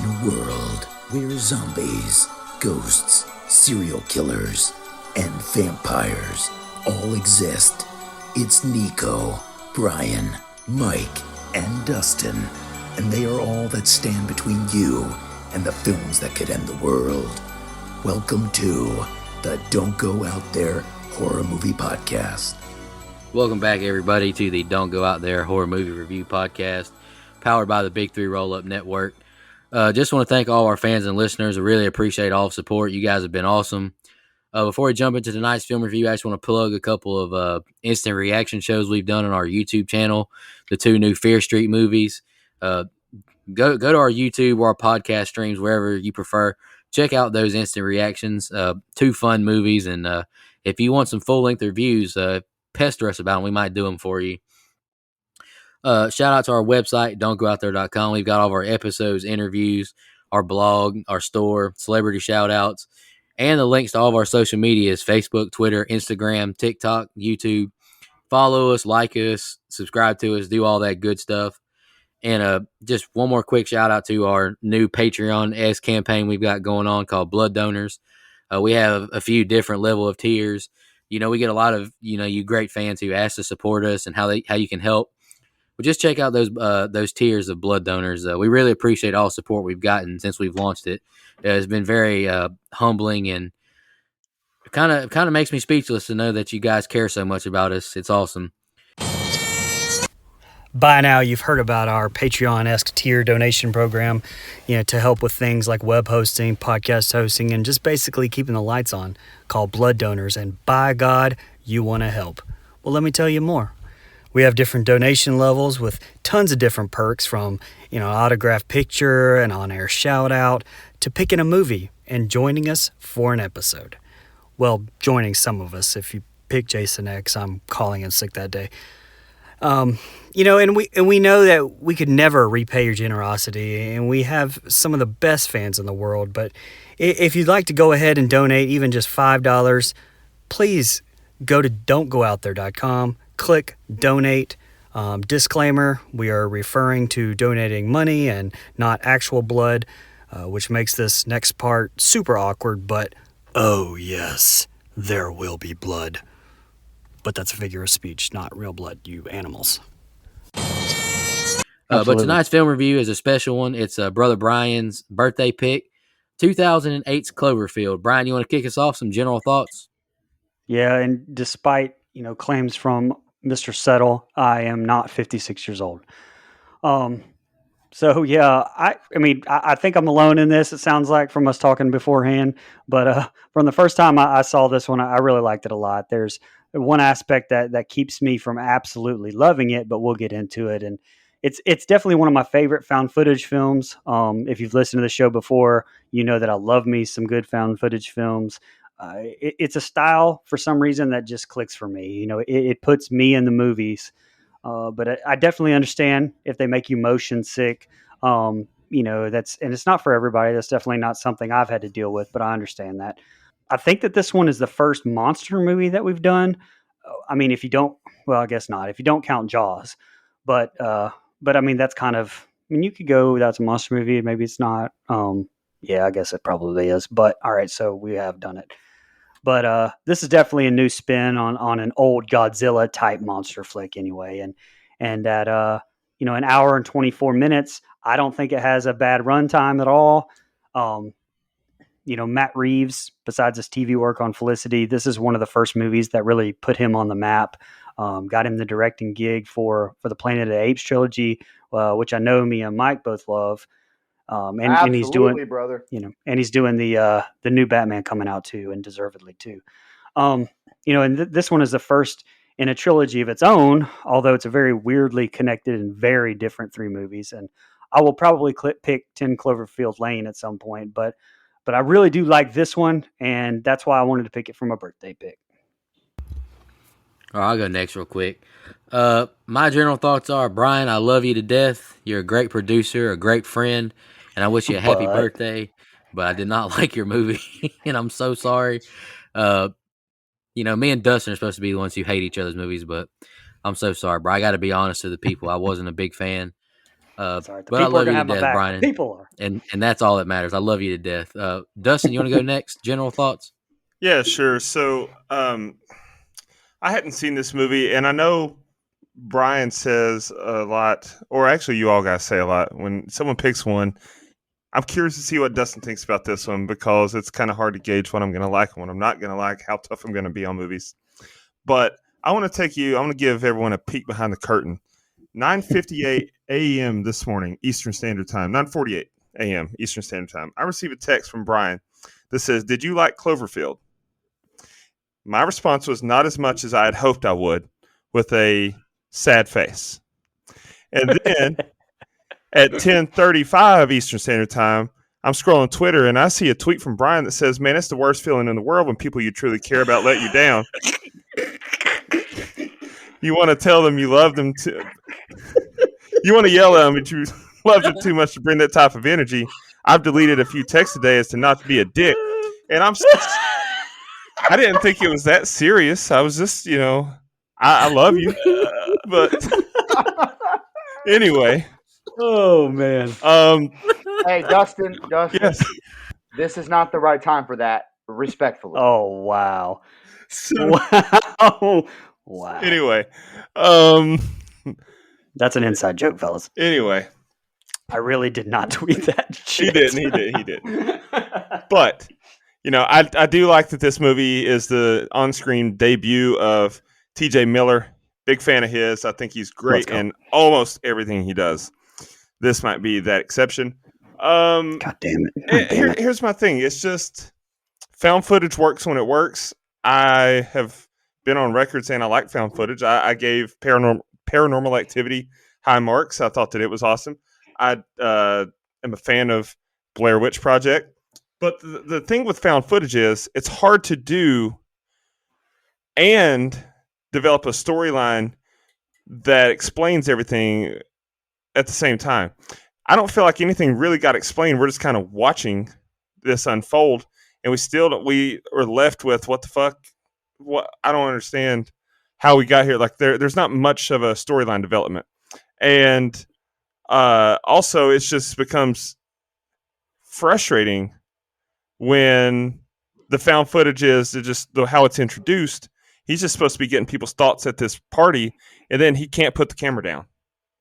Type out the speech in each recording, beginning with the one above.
In a world where zombies, ghosts, serial killers, and vampires all exist, it's Nico, Bryan, Mike, and Dustin, and they are all that stand between you and the films that could end the world. Welcome to the Don't Go Out There Horror Movie Podcast. Welcome back, everybody, to the Don't Go Out There Horror Movie Review Podcast, powered by the Big Three Roll-Up Network. Just want to thank all our fans and listeners. I really appreciate all the support. You guys have been awesome. Before we jump into tonight's film review, I just want to plug a couple of instant reaction shows we've done on our YouTube channel, the two new Fear Street movies. Go to our YouTube or our podcast streams, wherever you prefer. Check out those instant reactions. Two fun movies, and if you want some full-length reviews, pester us about them. We might do them for you. Shout out to our website, don'tgoouthere.com. We've got all of our episodes, interviews, our blog, our store, celebrity shout-outs, and the links to all of our social medias, Facebook, Twitter, Instagram, TikTok, YouTube. Follow us, like us, subscribe to us, do all that good stuff. And just one more quick shout-out to our new Patreon-esque campaign we've got going on called Blood Donors. We have a few different level of tiers. You know, we get a lot of, you great fans who ask to support us and how you can help. Well, just check out those tiers of Blood Donors. We really appreciate all the support we've gotten since we've launched it. It's been very humbling, and it kind of makes me speechless to know that you guys care so much about us. It's awesome. By now, you've heard about our Patreon-esque tier donation program, to help with things like web hosting, podcast hosting, and just basically keeping the lights on, called Blood Donors. And by God, you want to help. Well, let me tell you more. We have different donation levels with tons of different perks, from, autographed picture, an on-air shout-out, to picking a movie and joining us for an episode. Well, joining some of us. If you pick Jason X, I'm calling in sick that day. And we know that we could never repay your generosity, and we have some of the best fans in the world. But if you'd like to go ahead and donate even just $5, please go to don'tgoouthere.com, click donate. Disclaimer, we are referring to donating money and not actual blood, which makes this next part super awkward, but oh yes, there will be blood. But that's a figure of speech, not real blood, you animals. But tonight's film review is a special one. It's Brother Bryan's birthday pick, 2008's Cloverfield. Bryan, you want to kick us off? Some general thoughts? Yeah, and despite, claims from Mr. Settle, I am not 56 years old. So yeah, I think I'm alone in this. It sounds like, from us talking beforehand, but from the first time I saw this one, I really liked it a lot. There's one aspect that keeps me from absolutely loving it, but we'll get into it. And it's definitely one of my favorite found footage films. If you've listened to the show before, you know that I love me some good found footage films. It's a style for some reason that just clicks for me. It puts me in the movies. But I definitely understand if they make you motion sick. And it's not for everybody. That's definitely not something I've had to deal with, but I understand that. I think that this one is the first monster movie that we've done. I mean, I guess not, if you don't count Jaws, but I mean, that's kind of, you could go, that's a monster movie. Maybe it's not. Yeah, I guess it probably is, but all right. So we have done it. But this is definitely a new spin on an old Godzilla type monster flick anyway. And at, an hour and 24 minutes, I don't think it has a bad runtime at all. Matt Reeves, besides his TV work on Felicity, this is one of the first movies that really put him on the map. Got him the directing gig for the Planet of the Apes trilogy, which I know me and Mike both love. And he's doing, brother. And he's doing the new Batman coming out too, and deservedly too. And this one is the first in a trilogy of its own, although it's a very weirdly connected and very different three movies. And I will probably pick 10 Cloverfield Lane at some point, but I really do like this one, and that's why I wanted to pick it for my birthday pick. All right, I'll go next real quick. My general thoughts are, Bryan, I love you to death. You're a great producer, a great friend, and I wish you a happy birthday. But I did not like your movie, and I'm so sorry. Me and Dustin are supposed to be the ones who hate each other's movies, but I'm so sorry, bro. I got to be honest to the people. I wasn't a big fan. Sorry, the But I people are love you gonna to have my death, back. The Brian, people are. and that's all that matters. I love you to death. Dustin, you want to go next? General thoughts? Yeah, sure. So I hadn't seen this movie, and I know Brian says a lot, or actually, you all guys say a lot when someone picks one. I'm curious to see what Dustin thinks about this one because it's kind of hard to gauge what I'm going to like and what I'm not going to like, how tough I'm going to be on movies. But I want to give everyone a peek behind the curtain. 9:58 a.m. this morning, Eastern Standard Time, 9:48 a.m. Eastern Standard Time. I received a text from Brian that says, "Did you like Cloverfield?" My response was not as much as I had hoped I would, with a sad face. And then at 10:35 Eastern Standard Time, I'm scrolling Twitter and I see a tweet from Brian that says, "Man, it's the worst feeling in the world when people you truly care about let you down. You want to tell them you love them too. You want to yell at them, but you love them too much to bring that type of energy. I've deleted a few texts today as to not to be a dick." And I didn't think it was that serious. I was just, I love you. But anyway. Oh man. Hey, Dustin, Yes. this is not the right time for that. Respectfully. Oh wow. So, Wow. anyway. That's an inside joke, fellas. Anyway. I really did not tweet that shit. He didn't. But, I do like that this movie is the on-screen debut of TJ Miller. Big fan of his. I think he's great in almost everything he does. This might be that exception. God damn it. Here's my thing. It's just found footage works when it works. I have been on record saying I like found footage. I gave Paranormal Activity high marks. I thought that it was awesome. I am a fan of Blair Witch Project. But the thing with found footage is it's hard to do and develop a storyline that explains everything at the same time. I don't feel like anything really got explained. We're just kind of watching this unfold, and we are left with what the fuck. What I don't understand how we got here. Like there's not much of a storyline development, and also it just becomes frustrating when the found footage is just how it's introduced. He's just supposed to be getting people's thoughts at this party, and then he can't put the camera down.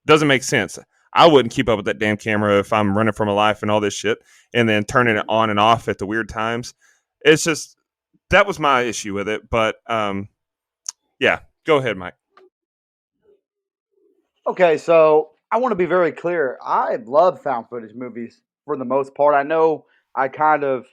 Doesn't make sense. I wouldn't keep up with that damn camera if I'm running for my life and all this shit, and then turning it on and off at the weird times. It's just, that was my issue with it. But yeah, go ahead, Mike. Okay, so I want to be very clear. I love found footage movies for the most part. I know I kind of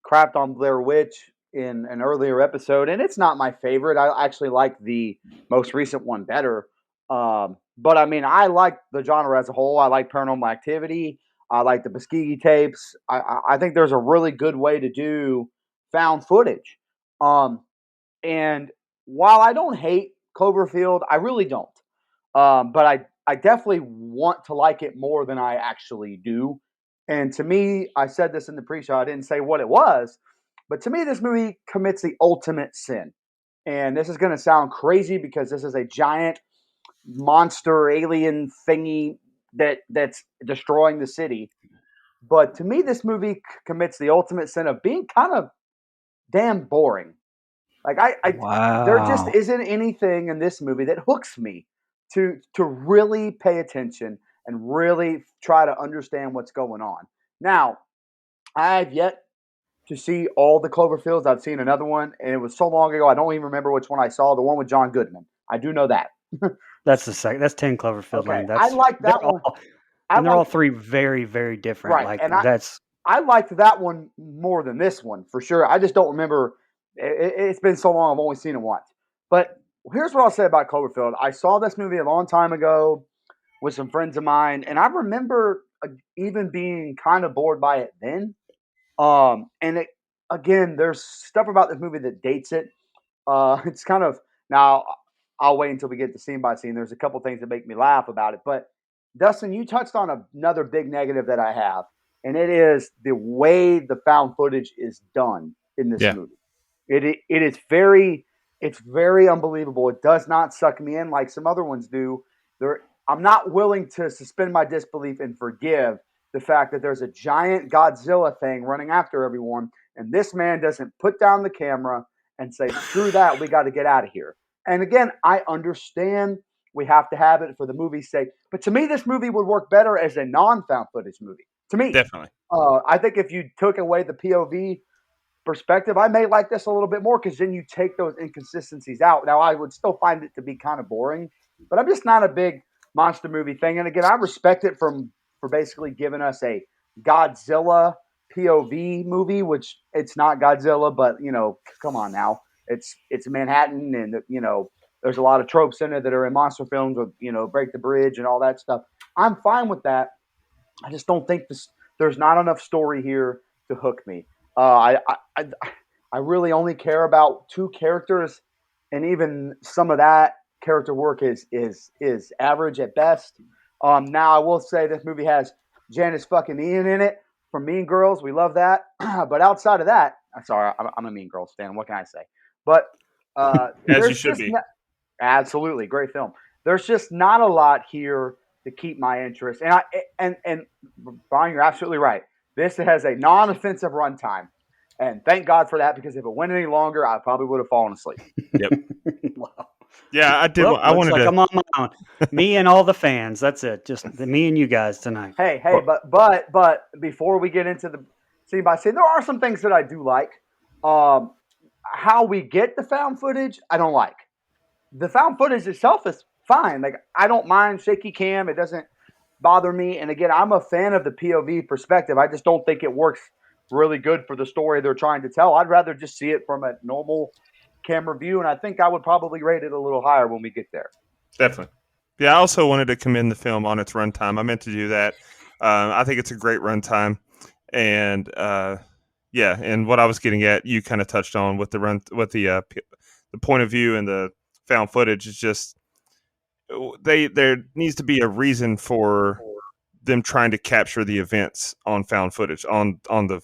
crapped on Blair Witch in an earlier episode, and it's not my favorite. I actually like the most recent one better. But I mean, I like the genre as a whole. I like Paranormal Activity. I like the Tuskegee tapes. I think there's a really good way to do found footage. And while I don't hate Cloverfield, I really don't. But I definitely want to like it more than I actually do. And to me, I said this in the pre-show. I didn't say what it was, but to me, this movie commits the ultimate sin. And this is going to sound crazy because this is a giant monster alien thingy that's destroying the city. But to me, this movie commits the ultimate sin of being kind of damn boring. Like there just isn't anything in this movie that hooks me to really pay attention and really try to understand what's going on. Now, I've yet to see all the Cloverfields. I've seen another one, and it was so long ago I don't even remember which one I saw. The one with John Goodman. I do know that. That's the second. That's 10 Cloverfield Lane. I like that one. They're all three very, very different. Right, like and that's. I liked that one more than this one for sure. I just don't remember. It's been so long. I've only seen it once. But here's what I'll say about Cloverfield. I saw this movie a long time ago with some friends of mine, and I remember even being kind of bored by it then. Again, there's stuff about this movie that dates it. It's kind of now. I'll wait until we get to scene by scene. There's a couple things that make me laugh about it. But Dustin, you touched on another big negative that I have, and it is the way the found footage is done in this movie. It is very unbelievable. It does not suck me in like some other ones do. I'm not willing to suspend my disbelief and forgive the fact that there's a giant Godzilla thing running after everyone, and this man doesn't put down the camera and say, screw that, we got to get out of here. And again, I understand we have to have it for the movie's sake, but to me, this movie would work better as a non-found footage movie. To me, Definitely. I think if you took away the POV perspective, I may like this a little bit more because then you take those inconsistencies out. Now, I would still find it to be kind of boring, but I'm just not a big monster movie thing. And again, I respect it for basically giving us a Godzilla POV movie, which it's not Godzilla, but come on now, it's Manhattan, and there's a lot of tropes in it that are in monster films with break the bridge and all that stuff. I'm fine with that. I just don't think there's not enough story here to hook me. I really only care about two characters, and even some of that character work is average at best. Now I will say this movie has Janice fucking Ian in it from Mean Girls. We love that. But outside of that, I'm sorry, I'm a Mean Girls fan. What can I say? But as you should be. Absolutely, great film. There's just not a lot here to keep my interest. And Bryan, you're absolutely right. This has a non-offensive runtime, and thank God for that, because if it went any longer, I probably would have fallen asleep. Yep. Wow. Yeah, I did. Well, I wanted to. I'm on my own. Me and all the fans. That's it. Just me and you guys tonight. Hey, but before we get into the scene by scene, there are some things that I do like. How we get the found footage, I don't like. The found footage itself is fine. Like, I don't mind shaky cam. It doesn't bother me. And again, I'm a fan of the POV perspective. I just don't think it works really good for the story they're trying to tell. I'd rather just see it from a normal camera view, and I think I would probably rate it a little higher when we get there. Definitely. Yeah, I also wanted to commend the film on its runtime. I meant to do that. I think it's a great runtime, and and what I was getting at, you kind of touched on with the point of view and the found footage is just there needs to be a reason for them trying to capture the events on found footage on the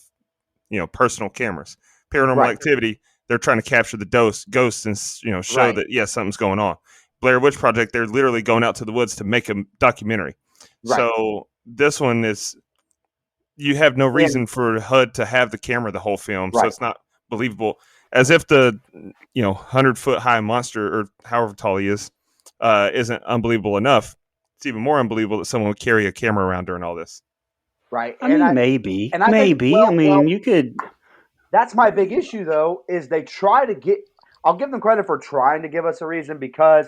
personal cameras. Paranormal Activity, they're trying to capture the ghosts and show that something's going on. Blair Witch Project, they're literally going out to the woods to make a documentary. Right. So this one is, you have no reason for HUD to have the camera the whole film, so it's not believable. As if the 100-foot high monster, or however tall he is, isn't unbelievable enough. It's even more unbelievable that someone would carry a camera around during all this. Right. I mean, maybe. You could. That's my big issue, though, is they try to get – I'll give them credit for trying to give us a reason, because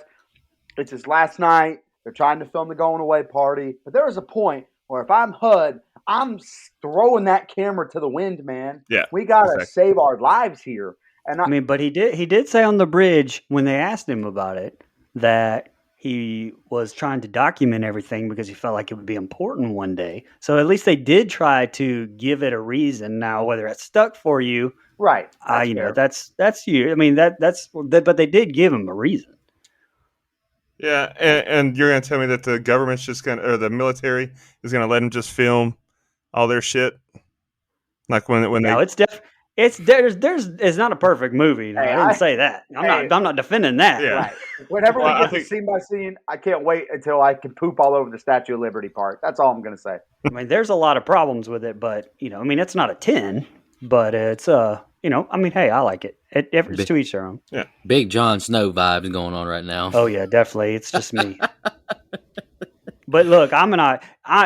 it's his last night. They're trying to film the going away party. But there is a point where if I'm HUD, I'm throwing that camera to the wind, man. Yeah, we got to save our lives here. And but he did say on the bridge when they asked him about it that he was trying to document everything because he felt like it would be important one day. So at least they did try to give it a reason. Now, whether it's stuck for you, right? That's you. I mean, but they did give him a reason. Yeah, and you're going to tell me that the government's just going to, or the military is going to let them just film all their shit, like when they. No, it's not a perfect movie. No, I didn't say that. I'm not defending that. Yeah. Right. Whenever we get to scene by scene, I can't wait until I can poop all over the Statue of Liberty part. That's all I'm going to say. I mean, there's a lot of problems with it, but it's not a 10, but it's hey, I like it. It's to each their own. Yeah. Big Jon Snow vibes going on right now. Oh yeah, definitely. It's just me. But look,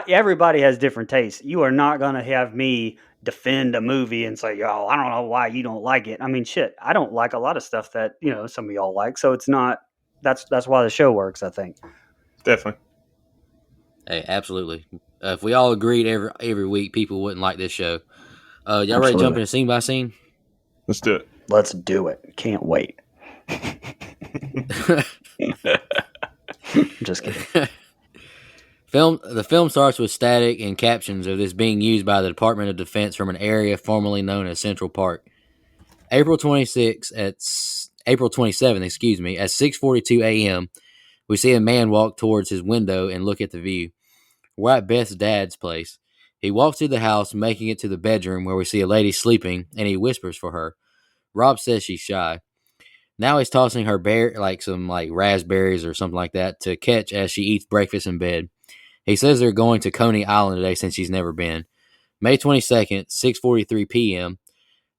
everybody has different tastes. You are not going to have me defend a movie and say, "Oh, I don't know why you don't like it." I mean, shit, I don't like a lot of stuff that some of y'all like. So it's not. That's why the show works, I think. Definitely. Hey, absolutely. If we all agreed every week, people wouldn't like this show. Y'all ready to jump into scene by scene? Let's do it. Let's do it. Can't wait. Just kidding. The film starts with static and captions of this being used by the Department of Defense from an area formerly known as Central Park. April 27th at 6:42 a.m., we see a man walk towards his window and look at the view. We're at Beth's dad's place. He walks through the house, making it to the bedroom where we see a lady sleeping, and he whispers for her. Rob says she's shy. Now he's tossing her some like raspberries or something like that to catch as she eats breakfast in bed. He says they're going to Coney Island today since she's never been. May 22nd, 6:43 p.m.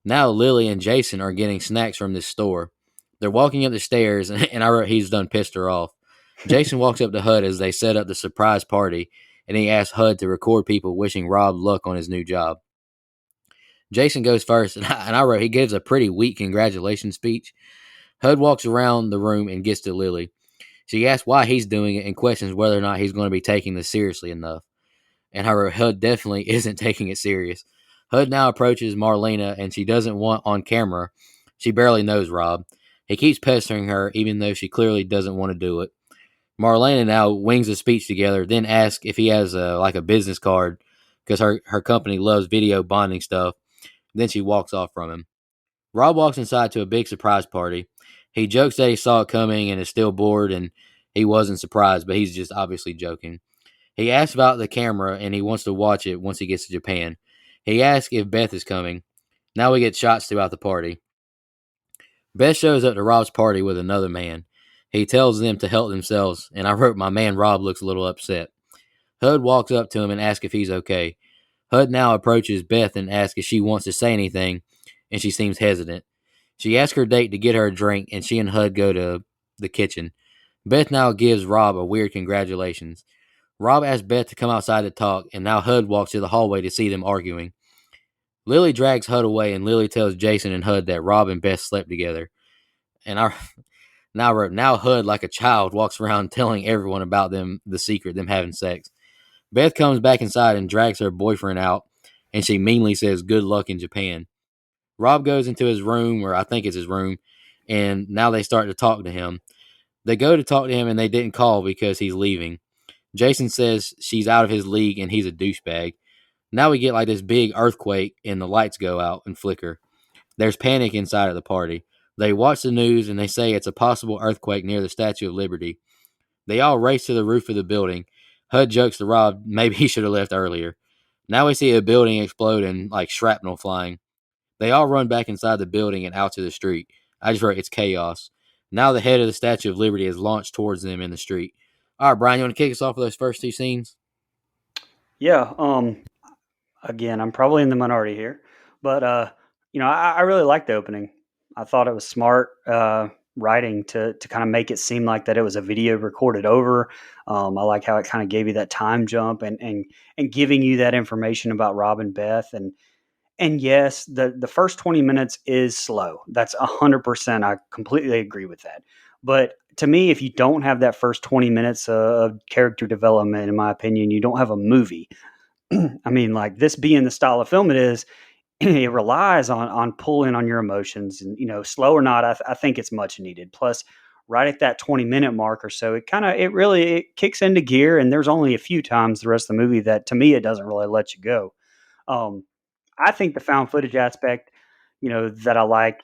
Now Lily and Jason are getting snacks from this store. They're walking up the stairs, and I wrote he's done pissed her off. Jason walks up to HUD as they set up the surprise party, and he asks HUD to record people wishing Rob luck on his new job. Jason goes first, and I wrote he gives a pretty weak congratulations speech. HUD walks around the room and gets to Lily. She asks why he's doing it and questions whether or not he's going to be taking this seriously enough. And I wrote HUD definitely isn't taking it serious. HUD now approaches Marlena, and she doesn't want on camera. She barely knows Rob. He keeps pestering her, even though she clearly doesn't want to do it. Marlena now wings a speech together, then asks if he has a business card because her company loves video bonding stuff. Then she walks off from him. Rob walks inside to a big surprise party. He jokes that he saw it coming and is still bored, and he wasn't surprised, but he's just obviously joking. He asks about the camera, and he wants to watch it once he gets to Japan. He asks if Beth is coming. Now we get shots throughout the party. Beth shows up to Rob's party with another man. He tells them to help themselves, and I wrote my man Rob looks a little upset. HUD walks up to him and asks if he's okay. HUD now approaches Beth and asks if she wants to say anything, and she seems hesitant. She asks her date to get her a drink, and she and HUD go to the kitchen. Beth now gives Rob a weird congratulations. Rob asks Beth to come outside to talk, and now HUD walks to the hallway to see them arguing. Lily drags HUD away, and Lily tells Jason and HUD that Rob and Beth slept together. And I wrote, now HUD, like a child, walks around telling everyone about them having sex. Beth comes back inside and drags her boyfriend out, and she meanly says good luck in Japan. Rob goes into his room, or I think it's his room, and now they start to talk to him. They go to talk to him, and they didn't call because he's leaving. Jason says she's out of his league and he's a douchebag. Now we get like this big earthquake and the lights go out and flicker. There's panic inside of the party. They watch the news and they say it's a possible earthquake near the Statue of Liberty. They all race to the roof of the building. HUD jokes to Rob maybe he should have left earlier. Now we see a building explode and like shrapnel flying. They all run back inside the building and out to the street. I just wrote it's chaos. Now the head of the Statue of Liberty is launched towards them in the street. All right, Brian, you want to kick us off with those first two scenes? Yeah. Again, I'm probably in the minority here, but I really liked the opening. I thought it was smart writing to kind of make it seem like that it was a video recorded over. I like how it kind of gave you that time jump and giving you that information about Rob and Beth. And yes, the first 20 minutes is slow. That's 100%. I completely agree with that. But to me, if you don't have that first 20 minutes of character development, in my opinion, you don't have a movie. I mean, like this being the style of film it is, it relies on pulling on your emotions, and slow or not, I think it's much needed. Plus, right at that 20-minute mark or so, it kicks into gear, and there's only a few times the rest of the movie that to me it doesn't really let you go. Um, I think the found footage aspect, that I like,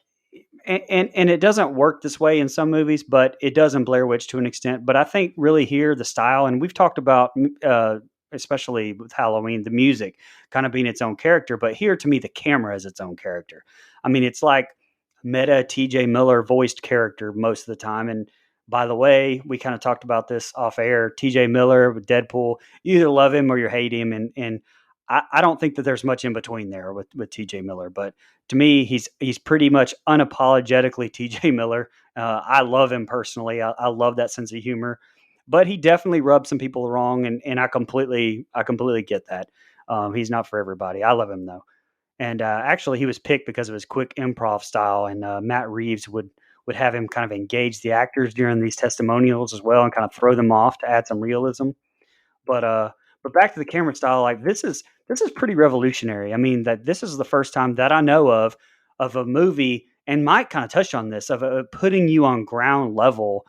and it doesn't work this way in some movies, but it does in Blair Witch to an extent. But I think really here the style, and we've talked about, especially with Halloween, the music kind of being its own character. But here, to me, the camera is its own character. I mean, it's like meta T.J. Miller voiced character most of the time. And by the way, we kind of talked about this off air. T.J. Miller with Deadpool, you either love him or you hate him, and I don't think that there's much in between there with T.J. Miller. But to me, he's pretty much unapologetically T.J. Miller. I love him personally. I love that sense of humor, but he definitely rubbed some people wrong, and I completely get that. He's not for everybody. I love him though, and actually, he was picked because of his quick improv style. And Matt Reeves would have him kind of engage the actors during these testimonials as well, and kind of throw them off to add some realism. But back to the camera style, like this is pretty revolutionary. I mean, that this is the first time that I know of a movie, and Mike kind of touched on this, of putting you on ground level,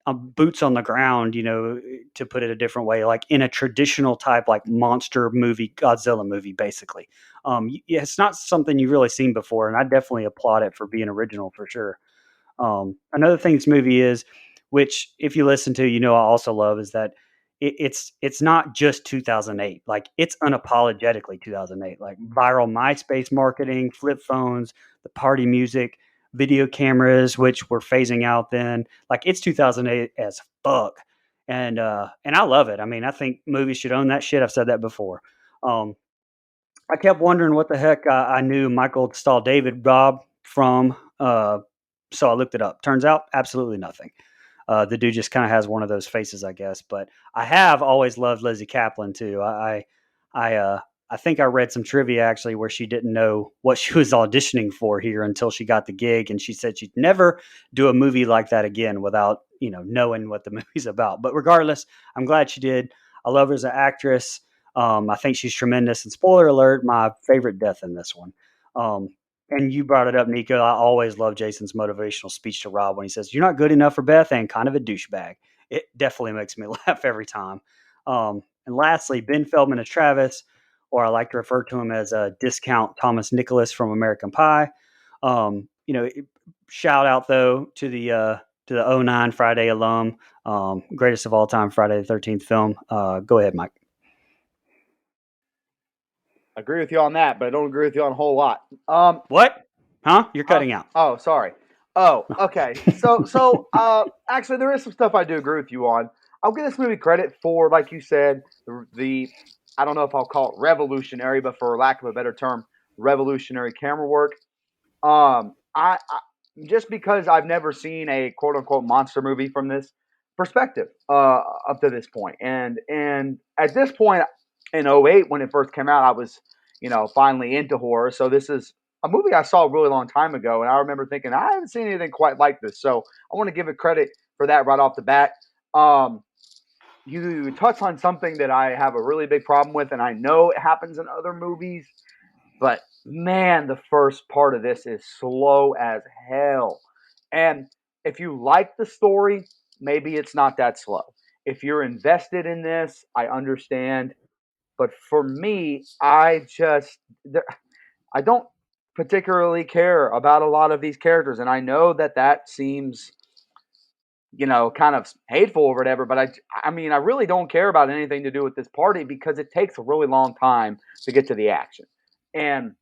boots on the ground, to put it a different way, like in a traditional type, like monster movie, Godzilla movie, basically. It's not something you've really seen before, and I definitely applaud it for being original for sure. Another thing this movie is, which if you listen to, I also love, is that it's not just 2008. Like it's unapologetically 2008. Like viral MySpace marketing, flip phones, the party music, video cameras, which were phasing out then. Like it's 2008 as fuck. And I love it. I mean, I think movies should own that shit. I've said that before. I kept wondering what the heck I knew Michael Stahl David Rob from. So I looked it up. Turns out absolutely nothing. The dude just kind of has one of those faces, I guess. But I have always loved Lizzie Kaplan too. I think I read some trivia actually where she didn't know what she was auditioning for here until she got the gig, and she said she'd never do a movie like that again without knowing what the movie's about. But regardless, I'm glad she did. I love her as an actress. I think she's tremendous. And spoiler alert, my favorite death in this one. And you brought it up, Nico. I always love Jason's motivational speech to Rob when he says, "You're not good enough for Beth and kind of a douchebag." It definitely makes me laugh every time. And lastly, Ben Feldman as Travis, or I like to refer to him as a discount Thomas Nicholas from American Pie. Shout out though to the '09 Friday alum, greatest of all time Friday the 13th film. Go ahead, Mike. I agree with you on that, but I don't agree with you on a whole lot. What? Huh? You're cutting out. Oh, sorry. Oh, okay. So actually, there is some stuff I do agree with you on. I'll give this movie credit for, like you said, the I don't know if I'll call it revolutionary, but for lack of a better term, revolutionary camera work. I just because I've never seen a quote unquote monster movie from this perspective up to this point, and at this point in '08 when it first came out, I was finally into horror. So this is a movie I saw a really long time ago, and I remember thinking I haven't seen anything quite like this. So I want to give it credit for that right off the bat. You touch on something that I have a really big problem with, and I know it happens in other movies, but man, the first part of this is slow as hell. And if you like the story, maybe it's not that slow. If you're invested in this, I understand. But for me, I don't particularly care about a lot of these characters, and I know that seems kind of hateful or whatever, but I mean, I really don't care about anything to do with this party because it takes a really long time to get to the action. And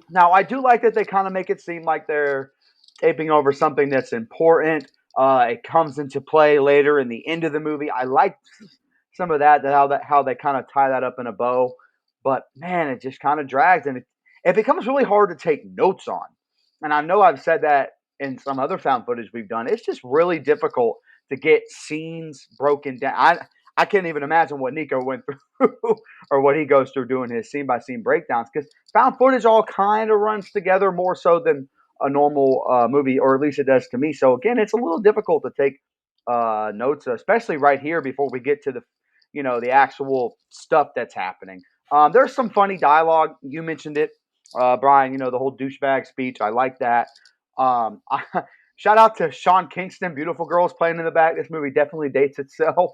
now I do like that they kind of make it seem like they're taping over something that's important. It comes into play later in the end of the movie. I like some of how they kind of tie that up in a bow, but man, it just kind of drags and it becomes really hard to take notes on. And I know I've said that in some other found footage we've done. It's just really difficult to get scenes broken down. I can't even imagine what Nico went through or what he goes through doing his scene by scene breakdowns, because found footage all kind of runs together more so than a normal movie, or at least it does to me. So again, it's a little difficult to take notes, especially right here before we get to the actual stuff that's happening. There's some funny dialogue. You mentioned it, Bryan. The whole douchebag speech. I like that. Shout out to Sean Kingston. Beautiful Girls playing in the back. This movie definitely dates itself.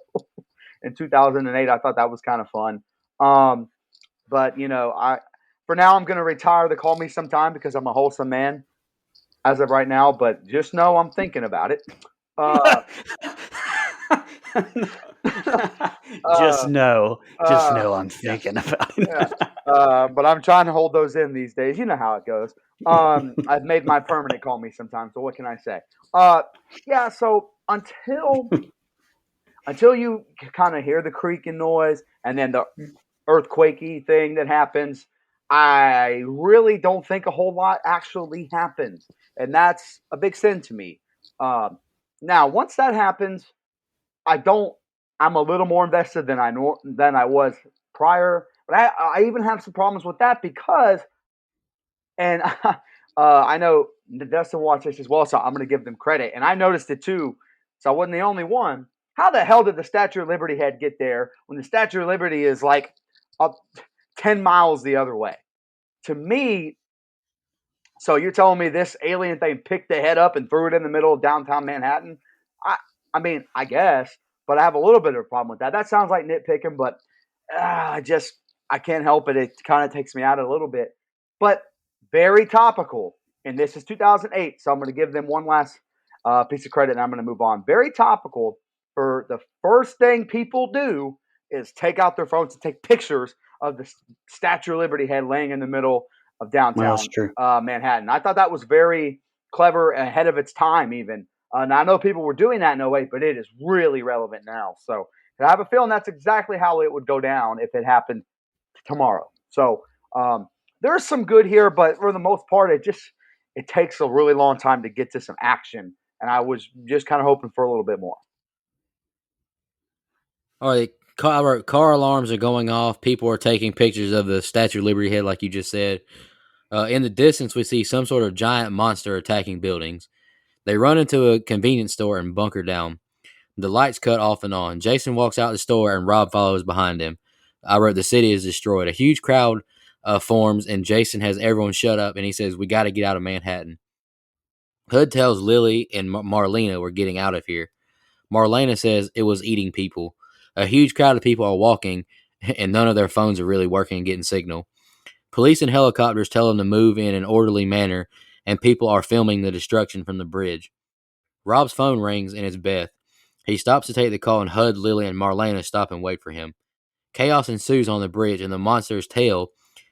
In 2008, I thought that was kind of fun. But for now, I'm going to retire the Call Me Sometime because I'm a wholesome man as of right now. But just know I'm thinking about it. Just know I'm thinking about it. Yeah. But I'm trying to hold those in these days. You know how it goes. I've made my permanent Call Me Sometime. So what can I say? Yeah. So until you kind of hear the creaking noise and then the earthquakey thing that happens, I really don't think a whole lot actually happens, and that's a big sin to me. Now, once that happens, I'm a little more invested than I was prior, but I even have some problems with that because, and I know Dustin watched this as well, so I'm going to give them credit, and I noticed it too, so I wasn't the only one. How the hell did the Statue of Liberty head get there when the Statue of Liberty is like up 10 miles the other way? To me, so you're telling me this alien thing picked the head up and threw it in the middle of downtown Manhattan? I mean, I guess, but I have a little bit of a problem with that. That sounds like nitpicking, but I can't help it. It kind of takes me out a little bit. But very topical, and this is 2008, so I'm going to give them one last piece of credit, and I'm going to move on. Very topical. For the first thing people do is take out their phones and take pictures of the Statue of Liberty head laying in the middle of downtown Manhattan. I thought that was very clever, ahead of its time even. Now, I know people were doing that in 08, but it is really relevant now. So I have a feeling that's exactly how it would go down if it happened tomorrow. So there's some good here, but for the most part, it takes a really long time to get to some action. And I was just kind of hoping for a little bit more. All right, car alarms are going off. People are taking pictures of the Statue of Liberty head, like you just said. In the distance, we see some sort of giant monster attacking buildings. They run into a convenience store and bunker down. The lights cut off and on. Jason walks out the store and Rob follows behind him. I wrote, the city is destroyed. A huge crowd forms and Jason has everyone shut up and he says, we got to get out of Manhattan. Hood tells Lily and Marlena we're getting out of here. Marlena says it was eating people. A huge crowd of people are walking and none of their phones are really working and getting signal. Police and helicopters tell them to move in an orderly manner and people are filming the destruction from the bridge. Rob's phone rings and it's Beth. He stops to take the call and Hud, Lily, and Marlena stop and wait for him. Chaos ensues on the bridge and the monster's tail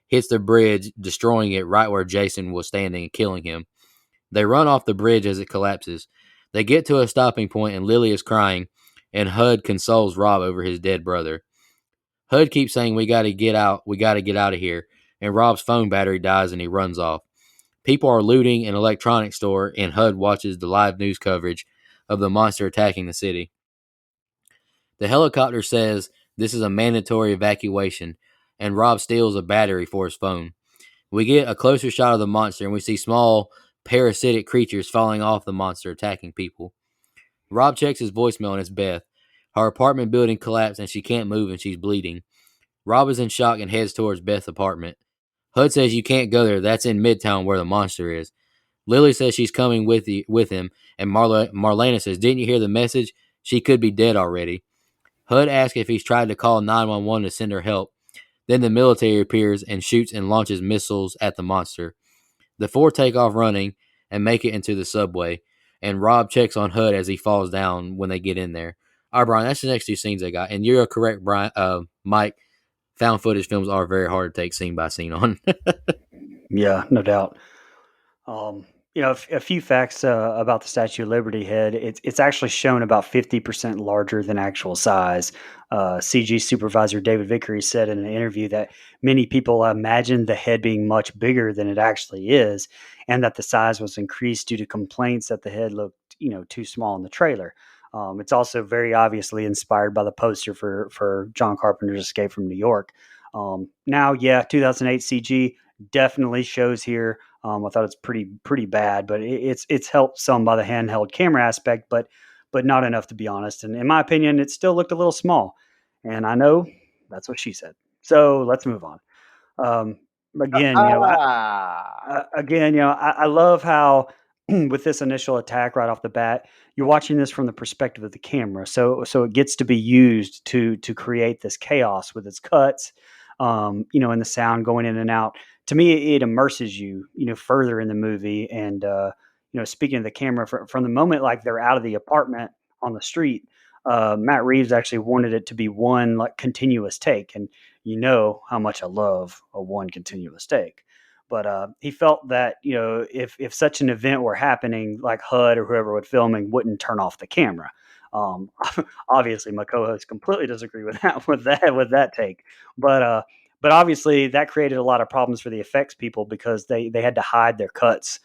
hits the bridge, destroying it right where Jason was standing and killing him. They run off the bridge as it collapses. They get to a stopping point and Lily is crying and Hud consoles Rob over his dead brother. Hud keeps saying, we got to get out of here, and Rob's phone battery dies and he runs off. People are looting an electronics store and Hud watches the live news coverage of the monster attacking the city. The helicopter says this is a mandatory evacuation, and Rob steals a battery for his phone. We get a closer shot of the monster, and we see small parasitic creatures falling off the monster attacking people. Rob checks his voicemail, and it's Beth. Her apartment building collapsed, and she can't move, and she's bleeding. Rob is in shock and heads towards Beth's apartment. Hud says you can't go there. That's in Midtown where the monster is. Lily says she's coming with him, and Marlena says, didn't you hear the message? She could be dead already. Hud asks if he's tried to call 911 to send her help. Then the military appears and shoots and launches missiles at the monster. The four take off running and make it into the subway, and Rob checks on Hud as he falls down when they get in there. All right, Brian, that's the next two scenes they got. And you're correct, Brian. Mike, found footage films are very hard to take scene by scene on. Yeah, no doubt. A few facts about the Statue of Liberty head. It's actually shown about 50% larger than actual size. CG supervisor David Vickery said in an interview that many people imagined the head being much bigger than it actually is, and that the size was increased due to complaints that the head looked, too small in the trailer. It's also very obviously inspired by the poster for John Carpenter's Escape from New York. 2008 CG definitely shows here. I thought it's pretty bad, but it's helped some by the handheld camera aspect, but not enough, to be honest. And in my opinion, it still looked a little small. And I know that's what she said. So let's move on. Again, I love how with this initial attack right off the bat, you're watching this from the perspective of the camera. So it gets to be used to create this chaos with its cuts, and the sound going in and out. To me, it immerses you, further in the movie. And, speaking of the camera, from the moment like they're out of the apartment on the street, Matt Reeves actually wanted it to be one like continuous take. And you know how much I love a one continuous take. But he felt that, if such an event were happening, like HUD or whoever would filming wouldn't turn off the camera. Obviously, my co-host completely disagree with that take. But obviously, that created a lot of problems for the effects people because they had to hide their cuts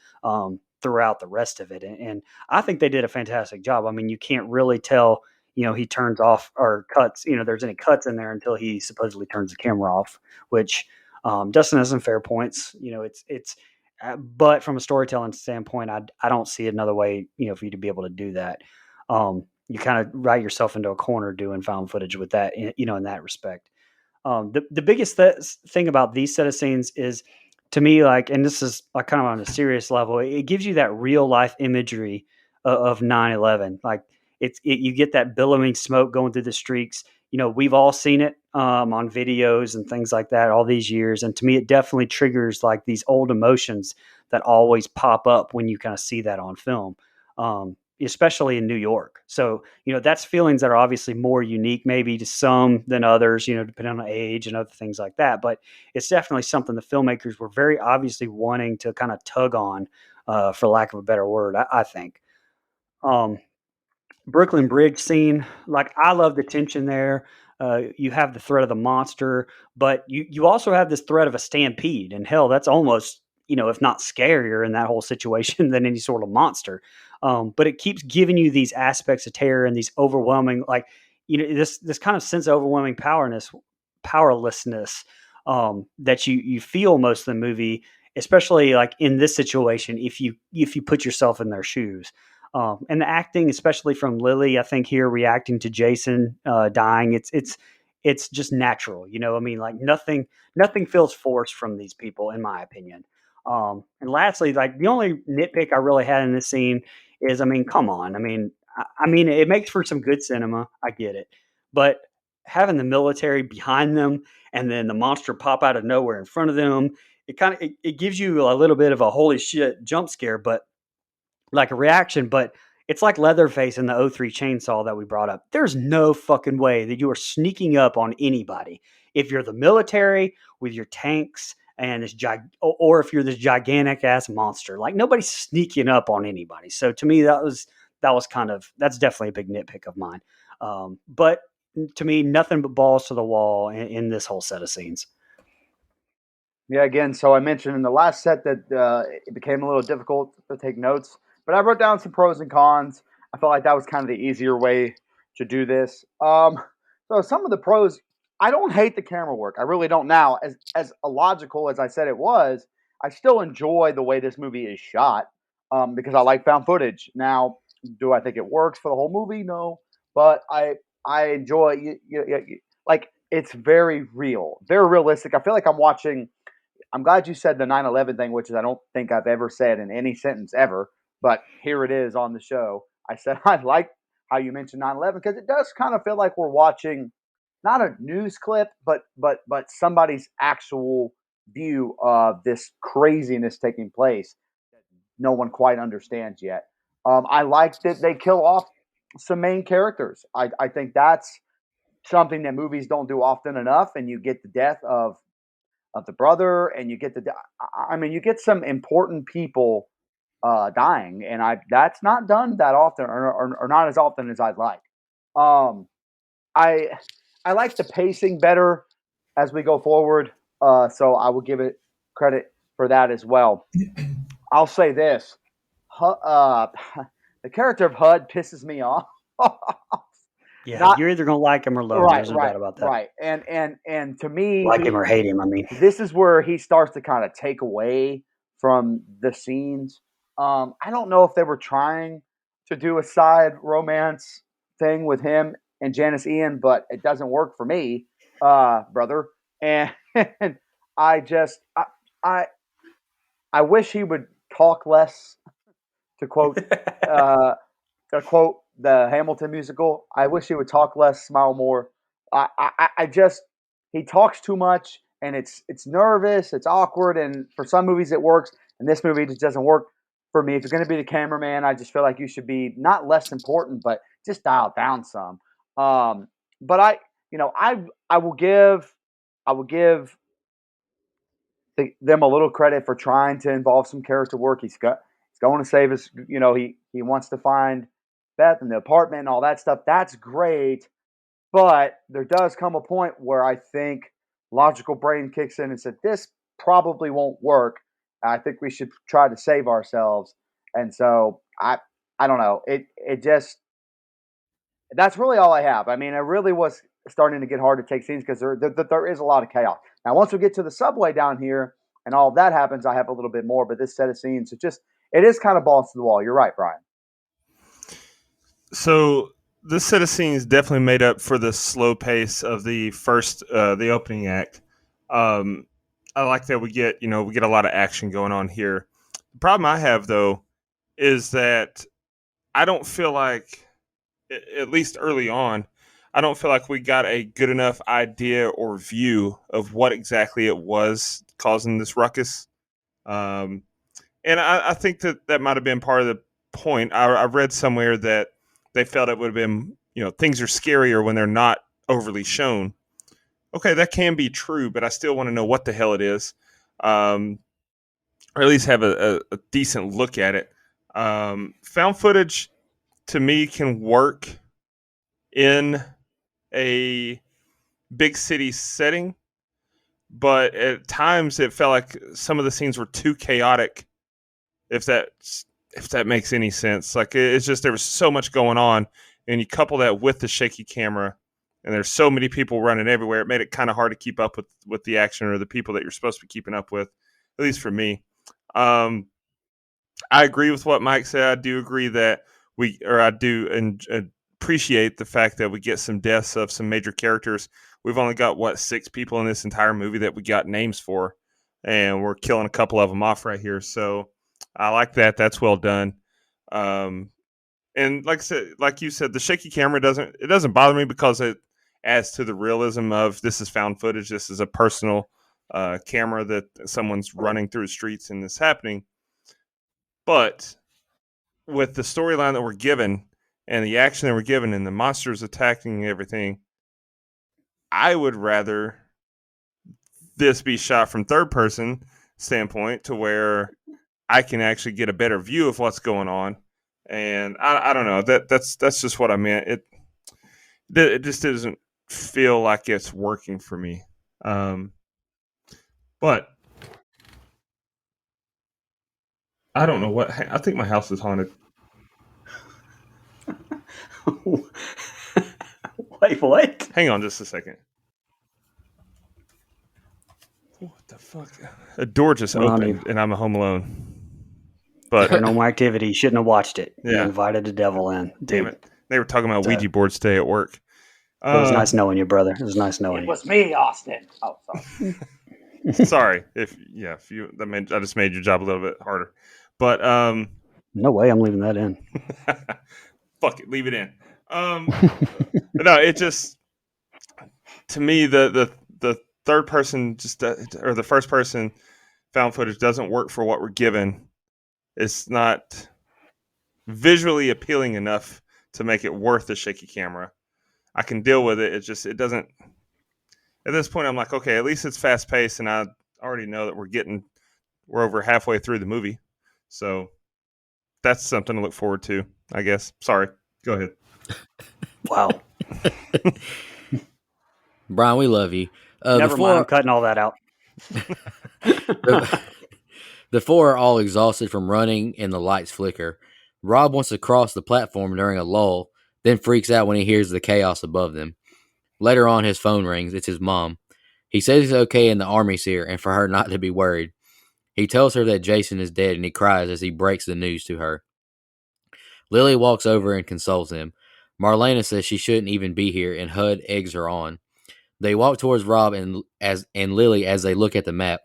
throughout the rest of it. And I think they did a fantastic job. I mean, you can't really tell, he turns off or cuts, there's any cuts in there until he supposedly turns the camera off, which Dustin has some fair points. But from a storytelling standpoint, I don't see another way, for you to be able to do that. You kind of write yourself into a corner doing found footage with that, in that respect. The biggest thing about these set of scenes is, to me, and this is like kind of on a serious level, it gives you that real life imagery of 9/11. Like you get that billowing smoke going through the streaks. We've all seen it on videos and things like that all these years. And to me, it definitely triggers like these old emotions that always pop up when you kind of see that on film. Especially in New York. So, that's feelings that are obviously more unique maybe to some than others, depending on age and other things like that. But it's definitely something the filmmakers were very obviously wanting to kind of tug on for lack of a better word, I think. Um, Brooklyn Bridge scene, like I love the tension there. You have the threat of the monster, but you also have this threat of a stampede, and hell, that's almost, if not scarier in that whole situation than any sort of monster. But it keeps giving you these aspects of terror and these overwhelming, like this kind of sense of overwhelming powerlessness that you feel most of the movie, especially like in this situation, if you put yourself in their shoes. And the acting, especially from Lily, I think here reacting to Jason dying, it's just natural. I mean, like nothing feels forced from these people, in my opinion. And lastly, like the only nitpick I really had in this scene is, I mean, come on, I mean, it makes for some good cinema. I get it, but having the military behind them and then the monster pop out of nowhere in front of them, it gives you a little bit of a holy shit jump scare, but like a reaction, but it's like Leatherface in the '03 chainsaw that we brought up. There's no fucking way that you are sneaking up on anybody. If you're the military with your tanks and or if you're this gigantic ass monster, like nobody's sneaking up on anybody. So to me, that's definitely a big nitpick of mine. But to me, nothing but balls to the wall in this whole set of scenes. Yeah, again, so I mentioned in the last set that it became a little difficult to take notes, but I wrote down some pros and cons. I felt like that was kind of the easier way to do this. So some of the pros, I don't hate the camera work. I really don't now. As illogical as I said it was, I still enjoy the way this movie is shot because I like found footage. Now, do I think it works for the whole movie? No, but I enjoy like it's very real, very realistic. I feel like I'm glad you said the 9/11 thing, which is I don't think I've ever said in any sentence ever, but here it is on the show. I said I like how you mentioned 9/11 because it does kind of feel like we're watching not a news clip, but somebody's actual view of this craziness taking place that no one quite understands yet. I like that they kill off some main characters. I think that's something that movies don't do often enough, and you get the death of the brother, and you get you get some important people dying, and that's not done that often, or not as often as I'd like. Um, I I like the pacing better as we go forward, so I will give it credit for that as well. I'll say this: the character of HUD pisses me off. Yeah, Not you're either gonna like him or love him. right, There's no doubt right, about that. right, and to me, Like him or hate him. I mean, this is where he starts to kind of take away from the scenes. I don't know if they were trying to do a side romance thing with him and Janice Ian, but it doesn't work for me, brother. And I just, I, I wish he would talk less. To quote, uh, to quote the Hamilton musical, I wish he would talk less, smile more. I just he talks too much, and it's nervous, it's awkward, and for some movies it works, and this movie just doesn't work for me. If you're going to be the cameraman, I just feel like you should be not less important, but just dial down some. But I will give them a little credit for trying to involve some character work. He's going to save his. He wants to find Beth in the apartment and all that stuff. That's great, but there does come a point where I think logical brain kicks in and said this probably won't work. I think we should try to save ourselves. And so I don't know. It just that's really all I have. I mean, it really was starting to get hard to take scenes because there is a lot of chaos. Now, once we get to the subway down here and all of that happens, I have a little bit more. But this set of scenes, it is kind of balls to the wall. You're right, Bryan. So this set of scenes definitely made up for the slow pace of the the opening act. I like that we get a lot of action going on here. The problem I have though is that I don't feel like, at least early on, I don't feel like we got a good enough idea or view of what exactly it was causing this ruckus. And I think that might have been part of the point. I read somewhere that they felt it would have been, things are scarier when they're not overly shown. Okay, that can be true, but I still want to know what the hell it is. or at least have a decent look at it. Found footage to me can work in a big city setting, but at times it felt like some of the scenes were too chaotic. If that makes any sense, like it's just there was so much going on, and you couple that with the shaky camera, and there's so many people running everywhere. It made it kind of hard to keep up with the action or the people that you're supposed to be keeping up with. At least for me, I agree with what Mike said. I do agree that I do appreciate the fact that we get some deaths of some major characters. We've only got 6 people in this entire movie that we got names for, and we're killing a couple of them off right here. So I like that. That's well done. And like you said, the shaky camera doesn't bother me because it adds to the realism of this is found footage. This is a personal camera that someone's running through the streets and this happening. But with the storyline that we're given and the action that we're given and the monsters attacking and everything, I would rather this be shot from third person standpoint to where I can actually get a better view of what's going on. And I don't know, that's just what I meant. It just doesn't feel like it's working for me. But I don't know what. I think my house is haunted. Wait, what? Hang on just a second. What the fuck? A door just opened and I'm home alone. But paranormal activity. You shouldn't have watched it. Yeah. You invited the devil in. Dude. Damn it. They were talking about Ouija boards today at work. It was nice knowing you, brother. It was nice knowing you. It was me, Austin. Oh, sorry. Sorry. I just made your job a little bit harder. But no way I'm leaving that in. Fuck it, leave it in. No, it just, to me, the third person or the first person found footage doesn't work for what we're given. It's not visually appealing enough to make it worth the shaky camera. I can deal with it. It doesn't. At this point, I'm like, okay, at least it's fast paced, and I already know that we're over halfway through the movie, so that's something to look forward to, I guess. Sorry, go ahead. Wow, Bryan, we love you. Never mind, I'm cutting all that out. The four are all exhausted from running, and the lights flicker. Rob wants to cross the platform during a lull, then freaks out when he hears the chaos above them. Later on, his phone rings. It's his mom. He says he's okay and the army's here, and for her not to be worried. He tells her that Jason is dead, and he cries as he breaks the news to her. Lily walks over and consoles him. Marlena says she shouldn't even be here, and Hud eggs her on. They walk towards Rob and Lily as they look at the map.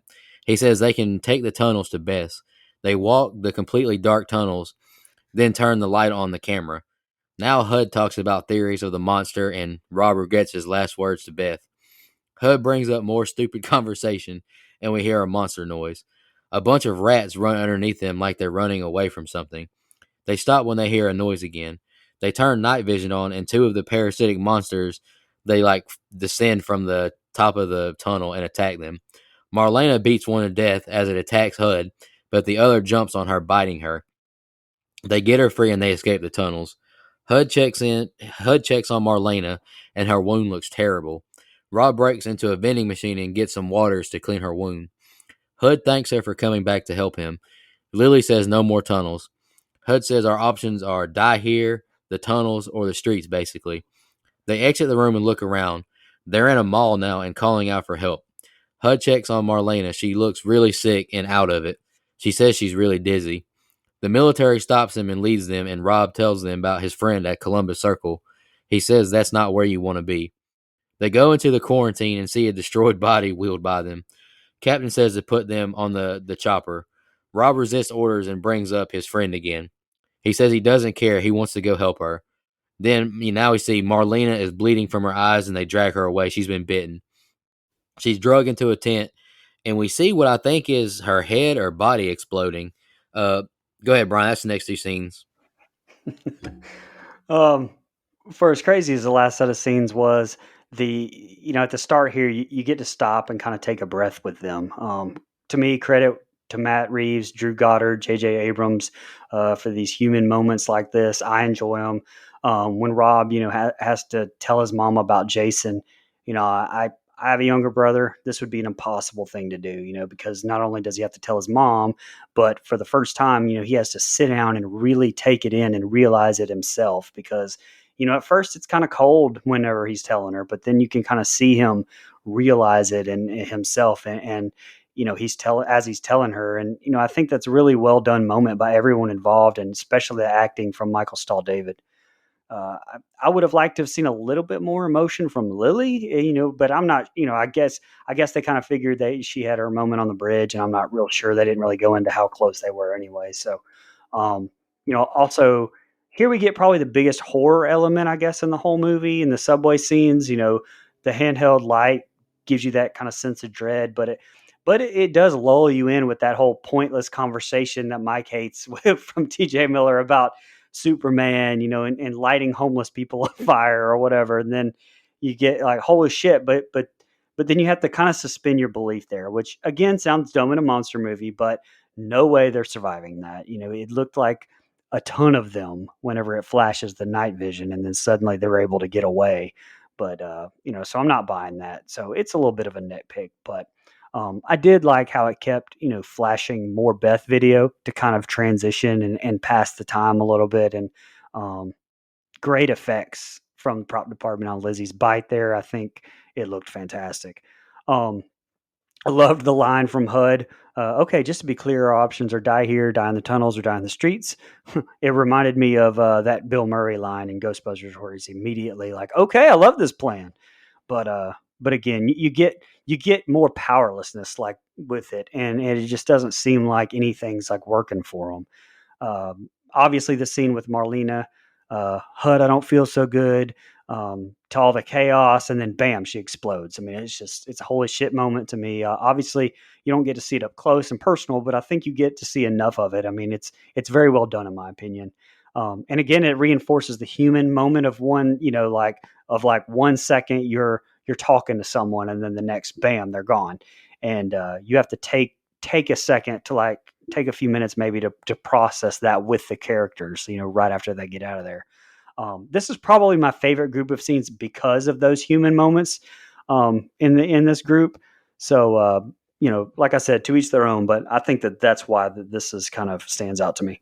He says they can take the tunnels to Beth. They walk the completely dark tunnels, then turn the light on the camera. Now Hud talks about theories of the monster, and Rob regrets his last words to Beth. Hud brings up more stupid conversation, and we hear a monster noise. A bunch of rats run underneath them like they're running away from something. They stop when they hear a noise again. They turn night vision on, and 2 of the parasitic monsters, they descend from the top of the tunnel and attack them. Marlena beats one to death as it attacks Hud, but the other jumps on her, biting her. They get her free and they escape the tunnels. Hud checks on Marlena, and her wound looks terrible. Rob breaks into a vending machine and gets some waters to clean her wound. Hud thanks her for coming back to help him. Lily says no more tunnels. Hud says our options are die here, the tunnels, or the streets, basically. They exit the room and look around. They're in a mall now and calling out for help. Hud checks on Marlena. She looks really sick and out of it. She says she's really dizzy. The military stops them and leads them, and Rob tells them about his friend at Columbus Circle. He says that's not where you want to be. They go into the quarantine and see a destroyed body wheeled by them. Captain says to put them on the chopper. Rob resists orders and brings up his friend again. He says he doesn't care. He wants to go help her. Then now we see Marlena is bleeding from her eyes, and they drag her away. She's been bitten. She's dragged into a tent, and we see what I think is her head or body exploding. Go ahead, Bryan. That's the next 2 scenes. For as crazy as the last set of scenes was, at the start here, you get to stop and kind of take a breath with them. To me, credit to Matt Reeves, Drew Goddard, J.J. Abrams for these human moments like this. I enjoy them. When Rob, has to tell his mom about Jason, I have a younger brother. This would be an impossible thing to do, because not only does he have to tell his mom, but for the first time, he has to sit down and really take it in and realize it himself because, at first it's kind of cold whenever he's telling her, but then you can kind of see him realize it and himself. And he's telling her. And, I think that's a really well done moment by everyone involved and especially the acting from Michael Stahl David. I would have liked to have seen a little bit more emotion from Lily, but I'm not, I guess they kind of figured that she had her moment on the bridge, and I'm not real sure they didn't really go into how close they were anyway. So, also here we get probably the biggest horror element, I guess, in the whole movie in the subway scenes. The handheld light gives you that kind of sense of dread, but it does lull you in with that whole pointless conversation that Mike hates from TJ Miller about Superman, and lighting homeless people on fire or whatever. And then you get like, holy shit. But then you have to kind of suspend your belief there, which again sounds dumb in a monster movie, but no way they're surviving that. It looked like a ton of them whenever it flashes the night vision and then suddenly they're able to get away. But, so I'm not buying that. So it's a little bit of a nitpick, but I did like how it kept, flashing more Beth video to kind of transition and pass the time a little bit. And great effects from the prop department on Lizzie's bite there. I think it looked fantastic. I loved the line from HUD. Okay, just to be clear, our options are die here, die in the tunnels, or die in the streets. It reminded me of that Bill Murray line in Ghostbusters where he's immediately like, okay, I love this plan. But again, you get more powerlessness like with it, and it just doesn't seem like anything's like working for them. Obviously, the scene with Marlena, HUD, I don't feel so good. To all the chaos, and then bam, she explodes. I mean, it's a holy shit moment to me. Obviously, you don't get to see it up close and personal, but I think you get to see enough of it. I mean, it's very well done in my opinion. And again, it reinforces the human moment of one, like 1 second you're talking to someone, and then the next, bam, they're gone, and you have to take a second to take a few minutes maybe to process that with the characters, right after they get out of there. This is probably my favorite group of scenes because of those human moments in this group. So, like I said, to each their own, but I think that's why this is kind of stands out to me.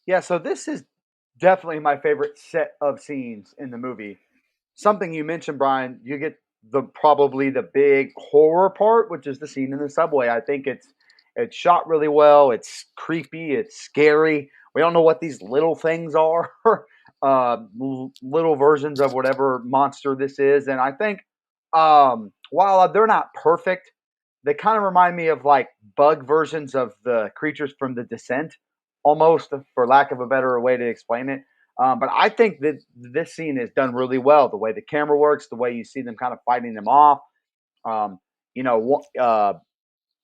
Yeah, so this is definitely my favorite set of scenes in the movie. Something you mentioned, Brian, you get probably the big horror part, which is the scene in the subway. I think it's shot really well. It's creepy. It's scary. We don't know what these little things are, little versions of whatever monster this is. And I think while they're not perfect, they kind of remind me of like bug versions of the creatures from The Descent, almost, for lack of a better way to explain it. But I think that this scene is done really well. The way the camera works, the way you see them kind of fighting them off.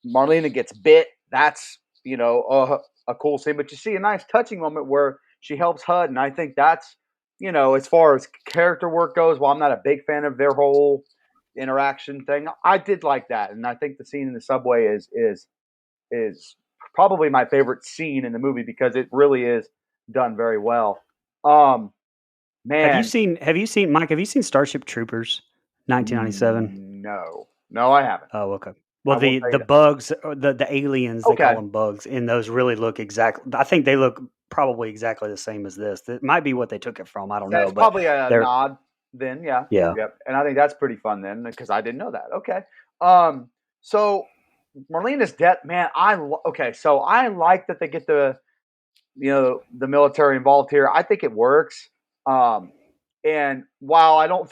Marlena gets bit. That's a cool scene. But you see a nice touching moment where she helps HUD, and I think that's as far as character work goes. While I'm not a big fan of their whole interaction thing, I did like that, and I think the scene in the subway is probably my favorite scene in the movie because it really is done very well. Man, Have you seen Mike? Have you seen Starship Troopers, 1997? No, I haven't. Oh, okay. Well, I will the say the that. bugs, the aliens, they call Okay. them bugs, and those really look exactly. I think they look probably exactly the same as this. That might be what they took it from. I don't know, That's but probably a they're nod then, yeah. yeah. Yep. And I think that's pretty fun then because I didn't know that. Okay. So Marlena's death, man, so I like that they get the military involved here. I think it works. And while I don't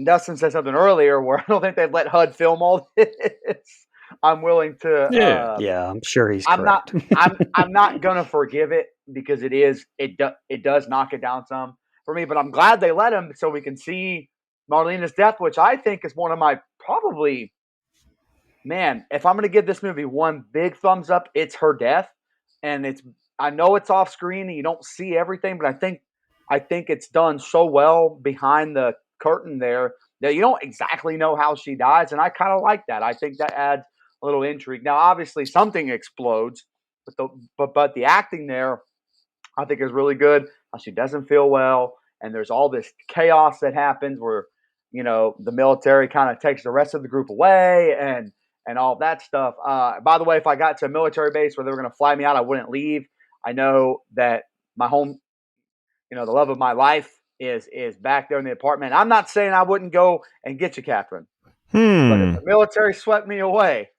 Dustin said something earlier where I don't think they've let HUD film all this. I'm willing to Yeah, I'm sure he's I'm not correct. I'm not gonna forgive it because it does knock it down some for me, but I'm glad they let him so we can see Marlena's death, which I think is one of my probably, man, if I'm gonna give this movie one big thumbs up, it's her death. And I know it's off screen and you don't see everything, but I think it's done so well behind the curtain there that you don't exactly know how she dies, and I kind of like that. I think that adds a little intrigue. Now, obviously, something explodes, but the acting there, I think, is really good. She doesn't feel well, and there's all this chaos that happens where the military kind of takes the rest of the group away, and all that stuff. By the way, if I got to a military base where they were going to fly me out, I wouldn't leave. I know that my home, the love of my life is back there in the apartment. I'm not saying I wouldn't go and get you, Catherine. But if the military swept me away,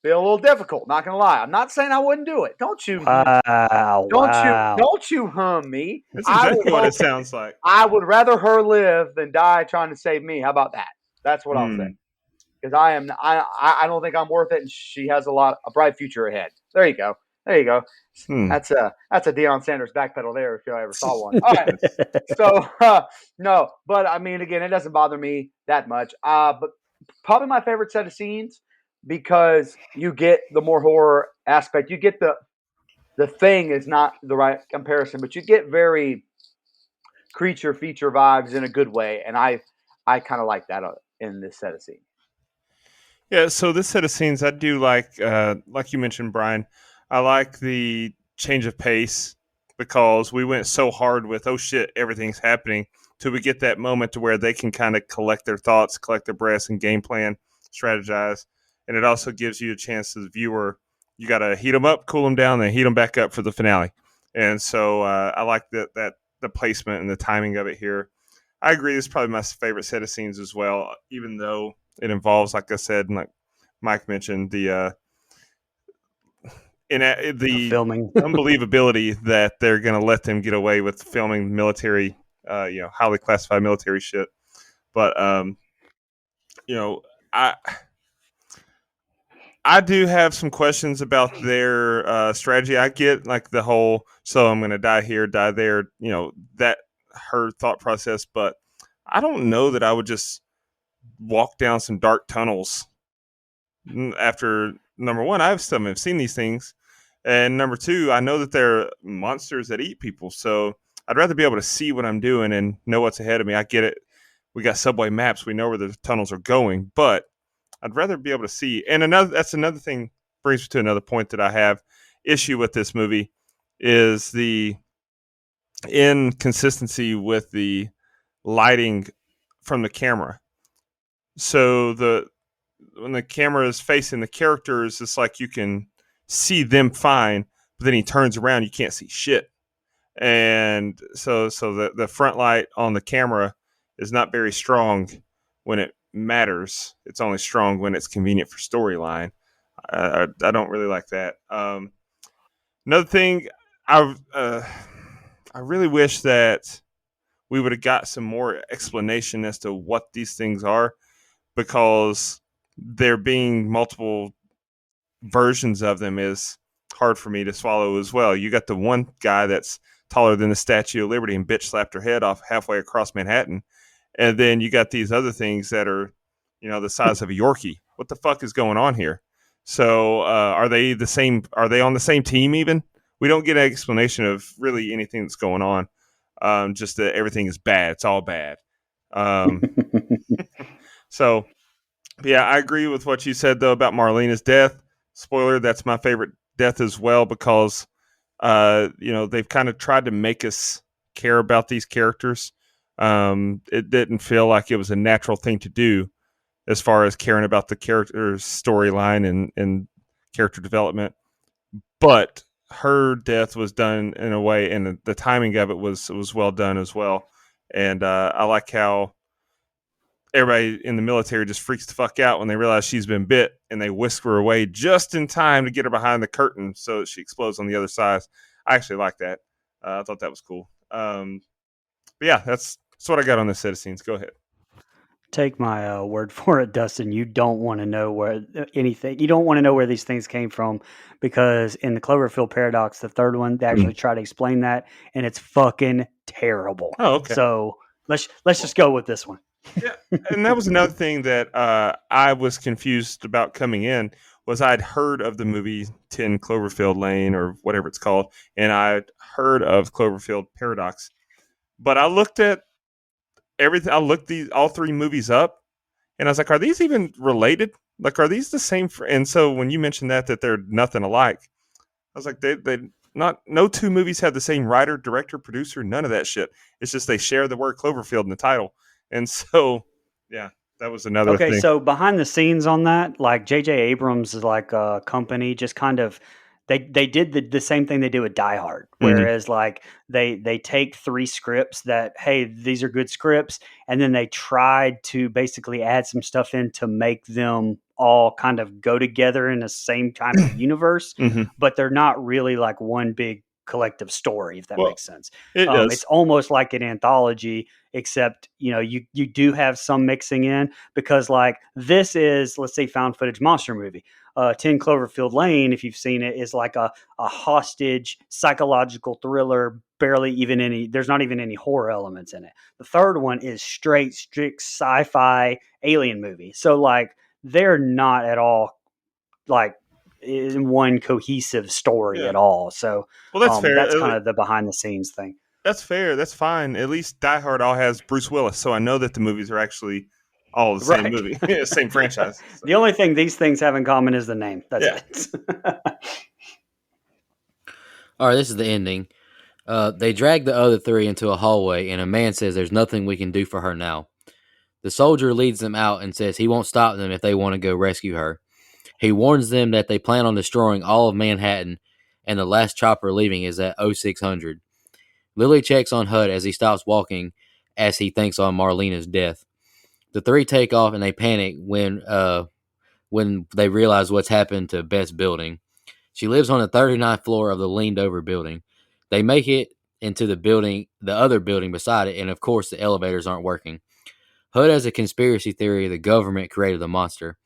be a little difficult. Not gonna lie. I'm not saying I wouldn't do it. Don't you? Wow! Don't you hum me? That's exactly what it sounds like. I would rather her live than die trying to save me. How about that? That's what I'll say. Because I don't think I'm worth it, and she has a bright future ahead. There you go. That's a Deion Sanders backpedal there if you ever saw one. All right. So no, but I mean, again, it doesn't bother me that much. But probably my favorite set of scenes because you get the more horror aspect. You get the thing is not the right comparison, but you get very creature feature vibes in a good way, and I kind of like that in this set of scenes. Yeah, so this set of scenes I do like you mentioned, Brian. I like the change of pace because we went so hard with, oh shit, everything's happening, till we get that moment to where they can kind of collect their thoughts, collect their breaths, and game plan, strategize. And it also gives you a chance as a viewer, you got to heat them up, cool them down, then heat them back up for the finale. And so I like that the placement and the timing of it here. I agree, this is probably my favorite set of scenes as well, even though it involves, like I said, and like Mike mentioned, the filming unbelievability that they're going to let them get away with filming military, highly classified military shit. But I do have some questions about their strategy. I get like the whole, so I'm going to die here, die there, that her thought process, but I don't know that I would just walk down some dark tunnels after, number one, I still haven't seen these things. And number two, I know that they're monsters that eat people. So I'd rather be able to see what I'm doing and know what's ahead of me. I get it. We got subway maps. We know where the tunnels are going, but I'd rather be able to see. And that's another thing, brings me to another point that I have issue with this movie is the inconsistency with the lighting from the camera. So when the camera is facing the characters, it's like you can see them fine, but then he turns around, you can't see shit. And so the front light on the camera is not very strong when it matters. It's only strong when it's convenient for storyline. I don't really like that. Another thing, I really wish that we would have got some more explanation as to what these things are, because there being multiple versions of them is hard for me to swallow as well. You got the one guy that's taller than the Statue of Liberty and bitch slapped her head off halfway across Manhattan. And then you got these other things that are, the size of a Yorkie. What the fuck is going on here? So are they the same? Are they on the same team even? We don't get an explanation of really anything that's going on. Just that everything is bad. It's all bad. So, yeah, I agree with what you said, though, about Marlena's death. Spoiler, that's my favorite death as well, because, they've kind of tried to make us care about these characters. It didn't feel like it was a natural thing to do as far as caring about the character's storyline and character development. But her death was done in a way, and the timing of it was well done as well. And I like how everybody in the military just freaks the fuck out when they realize she's been bit, and they whisk her away just in time to get her behind the curtain so that she explodes on the other side. I actually like that. I thought that was cool. But yeah, that's what I got on this set of scenes. Go ahead. Take my word for it, Dustin. You don't want to know where anything. You don't want to know where these things came from, because in the Cloverfield paradox, the third one, they actually try to explain that, and it's fucking terrible. Oh, okay. So let's just go with this one. Yeah, and that was another thing that I was confused about coming in, was I'd heard of the movie 10 Cloverfield Lane or whatever it's called, and I'd heard of Cloverfield Paradox, but I looked at everything. I looked all three movies up, and I was like, are these even related? Like, are these the same? And so when you mentioned that they're nothing alike, I was like, they not no two movies have the same writer, director, producer, none of that shit. It's just they share the word Cloverfield in the title, and so yeah, that was another Okay, thing. so behind the scenes on that, like J.J. Abrams is like a company, just kind of they did the same thing they do with Die Hard, Mhm. whereas like they take three scripts that, hey, these are good scripts, and then they tried to basically add some stuff in to make them all kind of go together in the same kind of universe, Mhm. but they're not really like one big collective story, if that Well, makes sense. it It's does. almost like an anthology, except you do have some mixing in, because like this is, let's say, found footage monster movie. 10 Cloverfield Lane, if you've seen it, is like a hostage psychological thriller, barely even any, there's not even any horror elements in it. The third one is strict sci-fi alien movie. So like they're not at all like in one cohesive story Yeah. at all. So Well, that's fair. that's kind of the behind the scenes thing. That's fair. That's fine. At least Die Hard all has Bruce Willis, so I know that the movies are actually all the same Right. movie, same franchise. So, The only thing these things have in common is the name. That's yeah. it. All right, this is the ending. They drag the other three into a hallway, and a man says there's nothing we can do for her now. The soldier leads them out and says he won't stop them if they want to go rescue her. He warns them that they plan on destroying all of Manhattan, and the last chopper leaving is at 0600. Lily checks on Hud as he stops walking, as he thinks on Marlena's death. The three take off and they panic when they realize what's happened to Beth's building. She lives on the 39th floor of the leaned over building. They make it into the other building beside it, and of course the elevators aren't working. Hud has a conspiracy theory the government created the monster.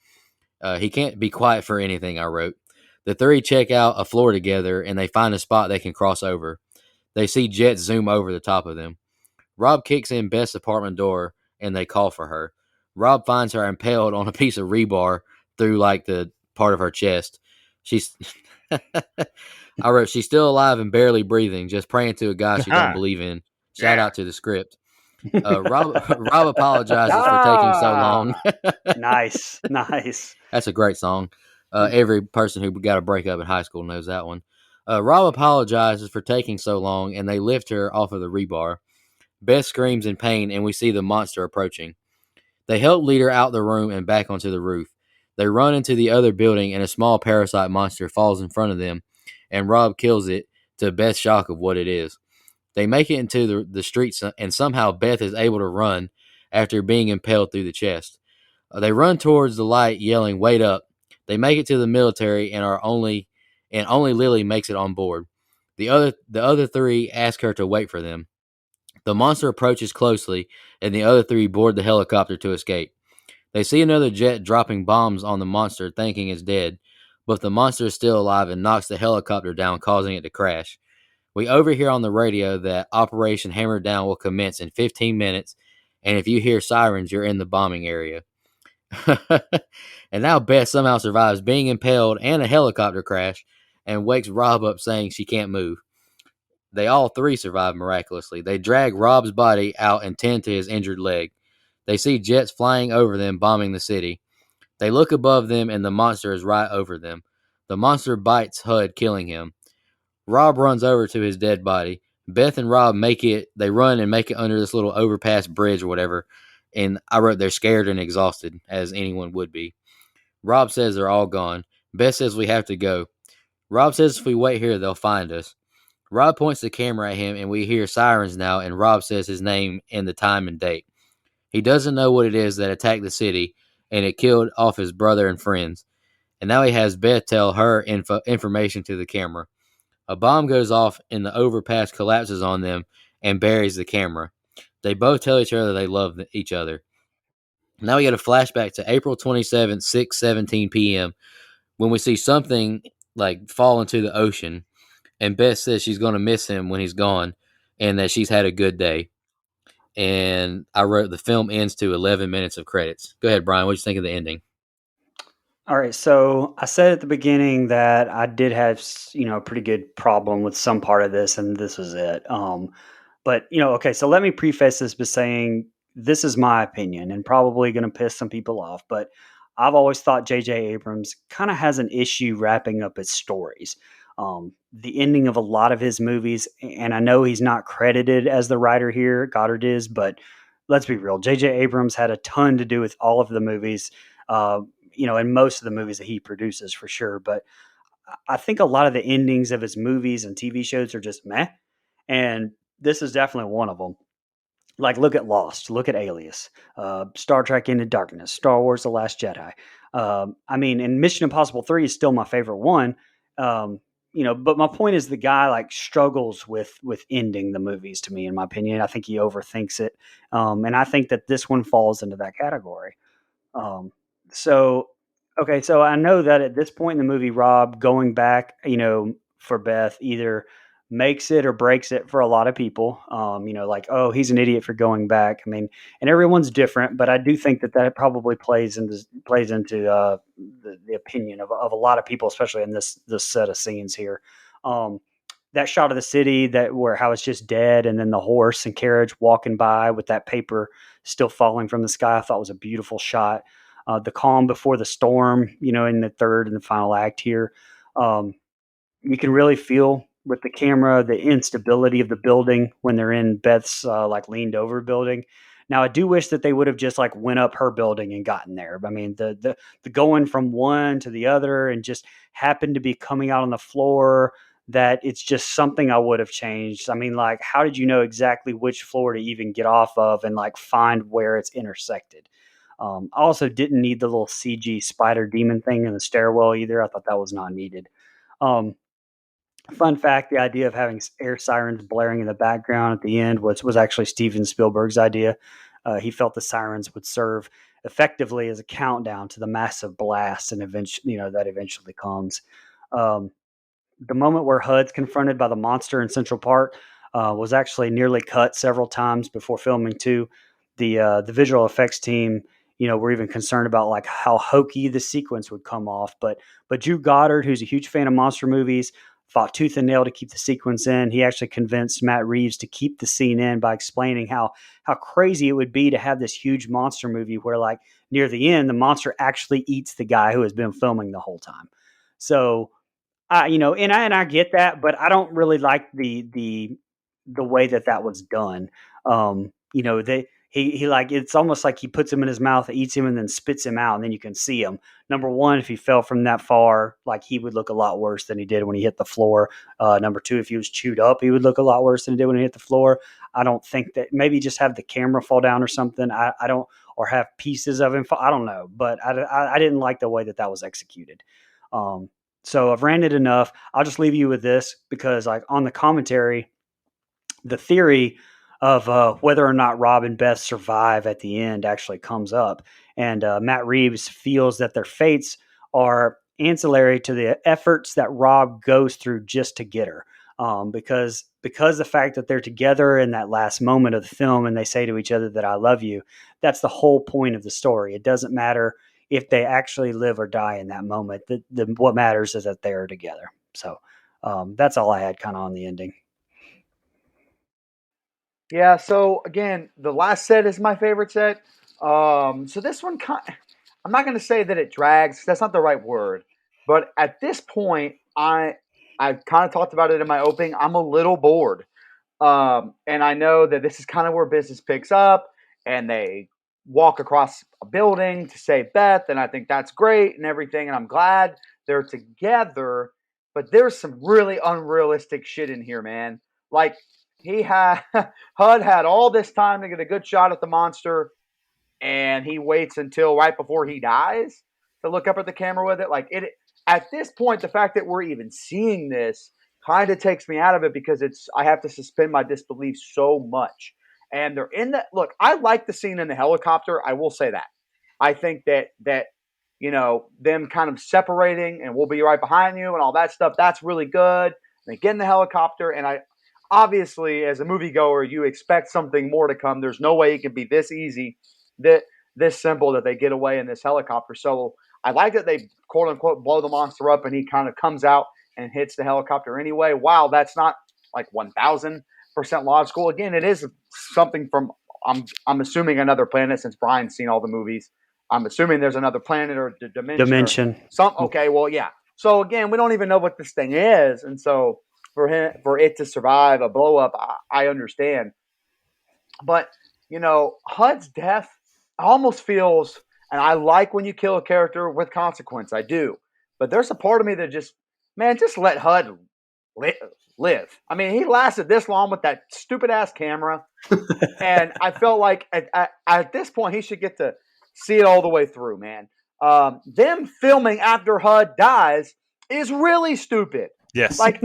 He can't be quiet for anything, I wrote. The three check out a floor together and they find a spot they can cross over. They see jets zoom over the top of them. Rob kicks in Beth's apartment door and they call for her. Rob finds her impaled on a piece of rebar through like the part of her chest. She's I wrote, she's still alive and barely breathing, just praying to a God she don't believe in. Shout Yeah. out to the script. Rob apologizes for taking so long. Ah, Nice. That's a great song. Every person who got a breakup in high school knows that one. Rob apologizes for taking so long, and they lift her off of the rebar. Beth screams in pain, and we see the monster approaching. They help lead her out the room and back onto the roof. They run into the other building, and a small parasite monster falls in front of them, and Rob kills it, to Beth's shock of what it is. They make it into the streets, and somehow Beth is able to run after being impaled through the chest. They run towards the light, yelling, "Wait up!" They make it to the military and only Lily makes it on board. The other three ask her to wait for them. The monster approaches closely, and the other three board the helicopter to escape. They see another jet dropping bombs on the monster, thinking it's dead, but the monster is still alive and knocks the helicopter down, causing it to crash. We overhear on the radio that Operation Hammer Down will commence in 15 minutes, and if you hear sirens, you're in the bombing area. And now Beth somehow survives being impaled and a helicopter crash and wakes Rob up saying she can't move. They all three survive miraculously. They drag Rob's body out and tend to his injured leg. They see jets flying over them, bombing the city. They look above them, and the monster is right over them. The monster bites Hud, killing him. Rob runs over to his dead body. Beth and Rob they run and make it under this little overpass bridge or whatever. And I wrote, they're scared and exhausted, as anyone would be. Rob says they're all gone. Beth says we have to go. Rob says if we wait here, they'll find us. Rob points the camera at him, and we hear sirens now, and Rob says his name and the time and date. He doesn't know what it is that attacked the city, and it killed off his brother and friends. And now he has Beth tell her information to the camera. A bomb goes off, and the overpass collapses on them and buries the camera. They both tell each other they love each other. Now we get a flashback to April 27th, 6:17 p.m. when we see something like fall into the ocean, and Beth says she's going to miss him when he's gone and that she's had a good day. And I wrote the film ends to 11 minutes of credits. Go ahead, Brian. What do you think of the ending? All right, so I said at the beginning that I did have, a pretty good problem with some part of this, and this was it. But okay, so let me preface this by saying this is my opinion, and probably going to piss some people off. But I've always thought J.J. Abrams kind of has an issue wrapping up his stories. The ending of a lot of his movies, and I know he's not credited as the writer here, Goddard is, but let's be real. J.J. Abrams had a ton to do with all of the movies, and most of the movies that he produces for sure. But I think a lot of the endings of his movies and TV shows are just meh. And this is definitely one of them. Like, look at Lost, look at Alias, Star Trek Into Darkness, Star Wars The Last Jedi. And Mission Impossible 3 is still my favorite one. But my point is the guy like struggles with ending the movies to me, in my opinion. I think he overthinks it. And I think that this one falls into that category. Um, so, okay, so I know that at this point in the movie, Rob going back, for Beth either makes it or breaks it for a lot of people. Like, oh, he's an idiot for going back. I mean, and everyone's different, but I do think that probably plays into the opinion of a lot of people, especially in this set of scenes here. Um, that shot of the city where how it's just dead, and then the horse and carriage walking by with that paper still falling from the sky, I thought was a beautiful shot. The calm before the storm, in the third and the final act here. Um, you can really feel with the camera the instability of the building when they're in Beth's like leaned over building. Now I do wish that they would have just like went up her building and gotten there. I mean, the going from one to the other and just happened to be coming out on the floor, that it's just something I would have changed. I mean, like, how did you know exactly which floor to even get off of and like find where it's intersected? I also didn't need the little CG spider demon thing in the stairwell either. I thought that was not needed. Um, Fun fact: the idea of having air sirens blaring in the background at the end was actually Steven Spielberg's idea. He felt the sirens would serve effectively as a countdown to the massive blast, and that eventually comes. Um, the moment where HUD's confronted by the monster in Central Park was actually nearly cut several times before filming too. The visual effects team, were even concerned about like how hokey the sequence would come off. But Drew Goddard, who's a huge fan of monster movies, fought tooth and nail to keep the sequence in. He actually convinced Matt Reeves to keep the scene in by explaining how crazy it would be to have this huge monster movie where, like, near the end, the monster actually eats the guy who has been filming the whole time. So and I get that, but I don't really like the way that was done. They he like it's almost like he puts him in his mouth, eats him, and then spits him out, and then you can see him. Number one, if he fell from that far, like, he would look a lot worse than he did when he hit the floor. Number two, if he was chewed up, he would look a lot worse than he did when he hit the floor. I don't think that, maybe just have the camera fall down or something. I don't, or have pieces of him fall, I don't know, but I didn't like the way that was executed. Um, so I've ranted enough. I'll just leave you with this because, like, on the commentary, the theory of whether or not Rob and Beth survive at the end actually comes up. And Matt Reeves feels that their fates are ancillary to the efforts that Rob goes through just to get her. Because the fact that they're together in that last moment of the film and they say to each other that I love you, that's the whole point of the story. It doesn't matter if they actually live or die in that moment. What matters is that they are together. So that's all I had kind of on the ending. Yeah, so again, the last set is my favorite set. So this one, I'm not going to say that it drags. That's not the right word. But at this point, I kind of talked about it in my opening. I'm a little bored. And I know that this is kind of where business picks up, and they walk across a building to save Beth, and I think that's great and everything, and I'm glad they're together. But there's some really unrealistic shit in here, man. Like, he had HUD had all this time to get a good shot at the monster, and he waits until right before he dies to look up at the camera with it. Like, it at this point, the fact that we're even seeing this kind of takes me out of it because I have to suspend my disbelief so much. And they're in that. Look, I like the scene in the helicopter. I will say that. I think that them kind of separating and we'll be right behind you and all that stuff, that's really good. And they get in the helicopter, and I obviously, as a moviegoer, you expect something more to come. There's no way it could be this easy, this simple, that they get away in this helicopter. So I like that they, quote unquote, blow the monster up and he kind of comes out and hits the helicopter anyway. Wow, that's not like 1000% logical. Again, it is something from, I'm assuming, another planet, since Bryan's seen all the movies. I'm assuming there's another planet or Dimension. Okay, well, yeah. So again, we don't even know what this thing is, and so for it to survive a blow up, I understand. But HUD's death almost feels, and I like when you kill a character with consequence. I do, but there's a part of me that just let HUD live. I mean, he lasted this long with that stupid ass camera, and I felt like at this point he should get to see it all the way through, man. Them filming after HUD dies is really stupid. Yes. Like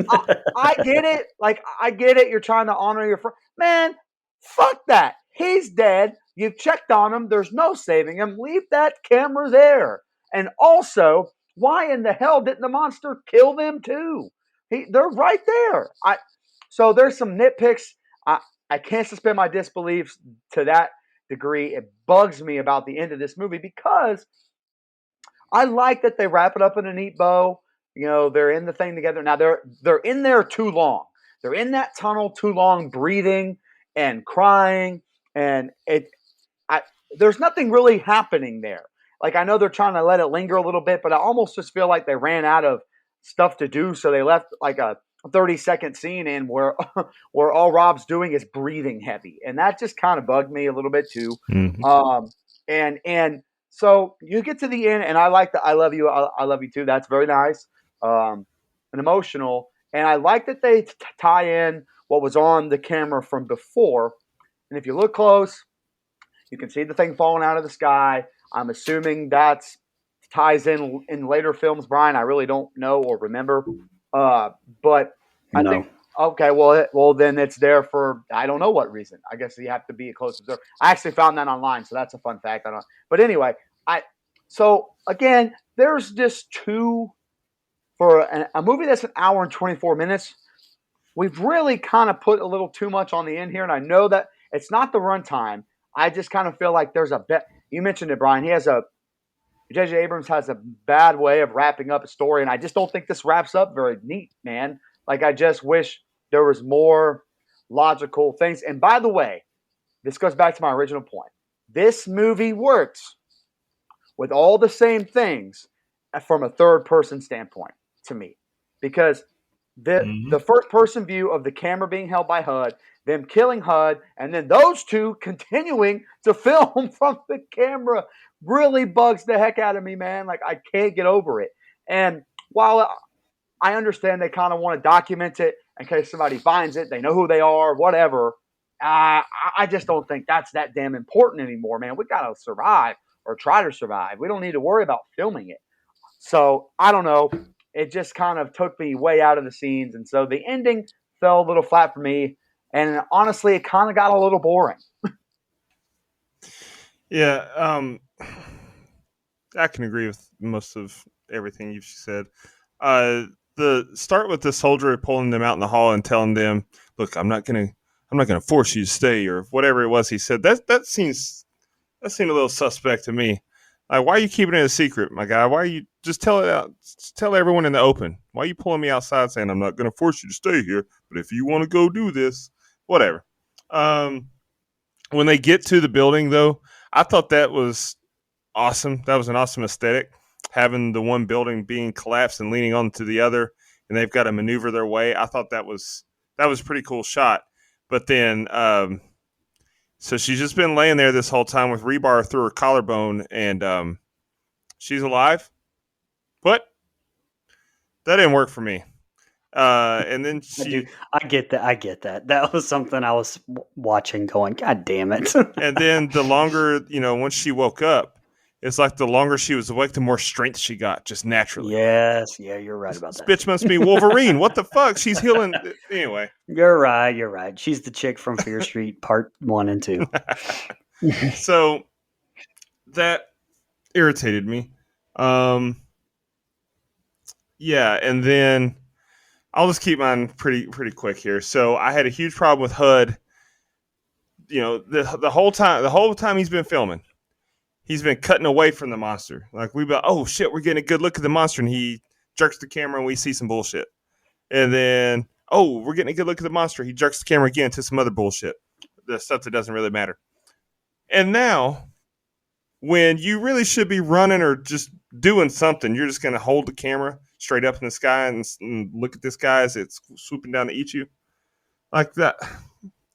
I get it. Like I get it. You're trying to honor your friend, man. Fuck that. He's dead. You've checked on him. There's no saving him. Leave that camera there. And also, why in the hell didn't the monster kill them too? They're right there. So there's some nitpicks. I can't suspend my disbelief to that degree. It bugs me about the end of this movie because I like that they wrap it up in a neat bow. They're in the thing together. Now they're in there too long. They're in that tunnel too long, breathing and crying, and there's nothing really happening there. Like I know they're trying to let it linger a little bit, but I almost just feel like they ran out of stuff to do, so they left like a 30-second scene in where all Rob's doing is breathing heavy, and that just kind of bugged me a little bit too. Mm-hmm. And so you get to the end, and I like the "I love you, I love you too." That's very nice, and emotional. And I like that they tie in what was on the camera from before. And if you look close, you can see the thing falling out of the sky. I'm assuming that ties in later films, Brian. I really don't know or remember. But I think, okay, well, then it's there for, I don't know what reason. I guess you have to be a close observer. I actually found that online, so that's a fun fact. But anyway, so again, there's just for a movie that's an hour and 24 minutes, we've really kind of put a little too much on the end here. And I know that it's not the runtime. I just kind of feel like there's a bit. You mentioned it, Brian. J.J. Abrams has a bad way of wrapping up a story, and I just don't think this wraps up very neat, man. Like, I just wish there was more logical things. And by the way, this goes back to my original point. This movie works with all the same things from a third-person standpoint to me, because the first-person view of the camera being held by HUD, them killing HUD, and then those two continuing to film from the camera really bugs the heck out of me, man. Like, I can't get over it. And while I understand they kind of want to document it in case somebody finds it, they know who they are, whatever, I just don't think that's that damn important anymore, man. We got to survive or try to survive. We don't need to worry about filming it. So, I don't know. It just kind of took me way out of the scenes. And so the ending fell a little flat for me. And honestly, it kind of got a little boring. Yeah, I can agree with most of everything you've said. The start with the soldier pulling them out in the hall and telling them, "Look, I'm not gonna force you to stay," or whatever it was he said. That seemed a little suspect to me. Like, why are you keeping it a secret, my guy? Why are you just tell it out? Just tell everyone in the open. Why are you pulling me outside saying I'm not going to force you to stay here, but if you want to go do this, whatever. When they get to the building, though, I thought that was awesome. That was an awesome aesthetic, having the one building being collapsed and leaning onto the other, and they've got to maneuver their way. I thought that was a pretty cool shot. But then, so she's just been laying there this whole time with rebar through her collarbone, and she's alive. But that didn't work for me. And then I get that. That was something I was watching going, God damn it. And then the longer, once she woke up, it's like the longer she was awake, the more strength she got just naturally. Yes. Yeah, you're right about that. This bitch must be Wolverine. What the fuck? She's healing. Anyway. You're right. She's the chick from Fear Street Part 1 and 2. So that irritated me. Yeah, and then I'll just keep mine pretty quick here. So I had a huge problem with HUD. The whole time he's been filming, he's been cutting away from the monster. Like, we've been, oh shit, we're getting a good look at the monster, and he jerks the camera and we see some bullshit. And then, oh, we're getting a good look at the monster. He jerks the camera again to some other bullshit. The stuff that doesn't really matter. And now when you really should be running or just doing something. You're just going to hold the camera straight up in the sky and look at this guy as it's swooping down to eat you like that.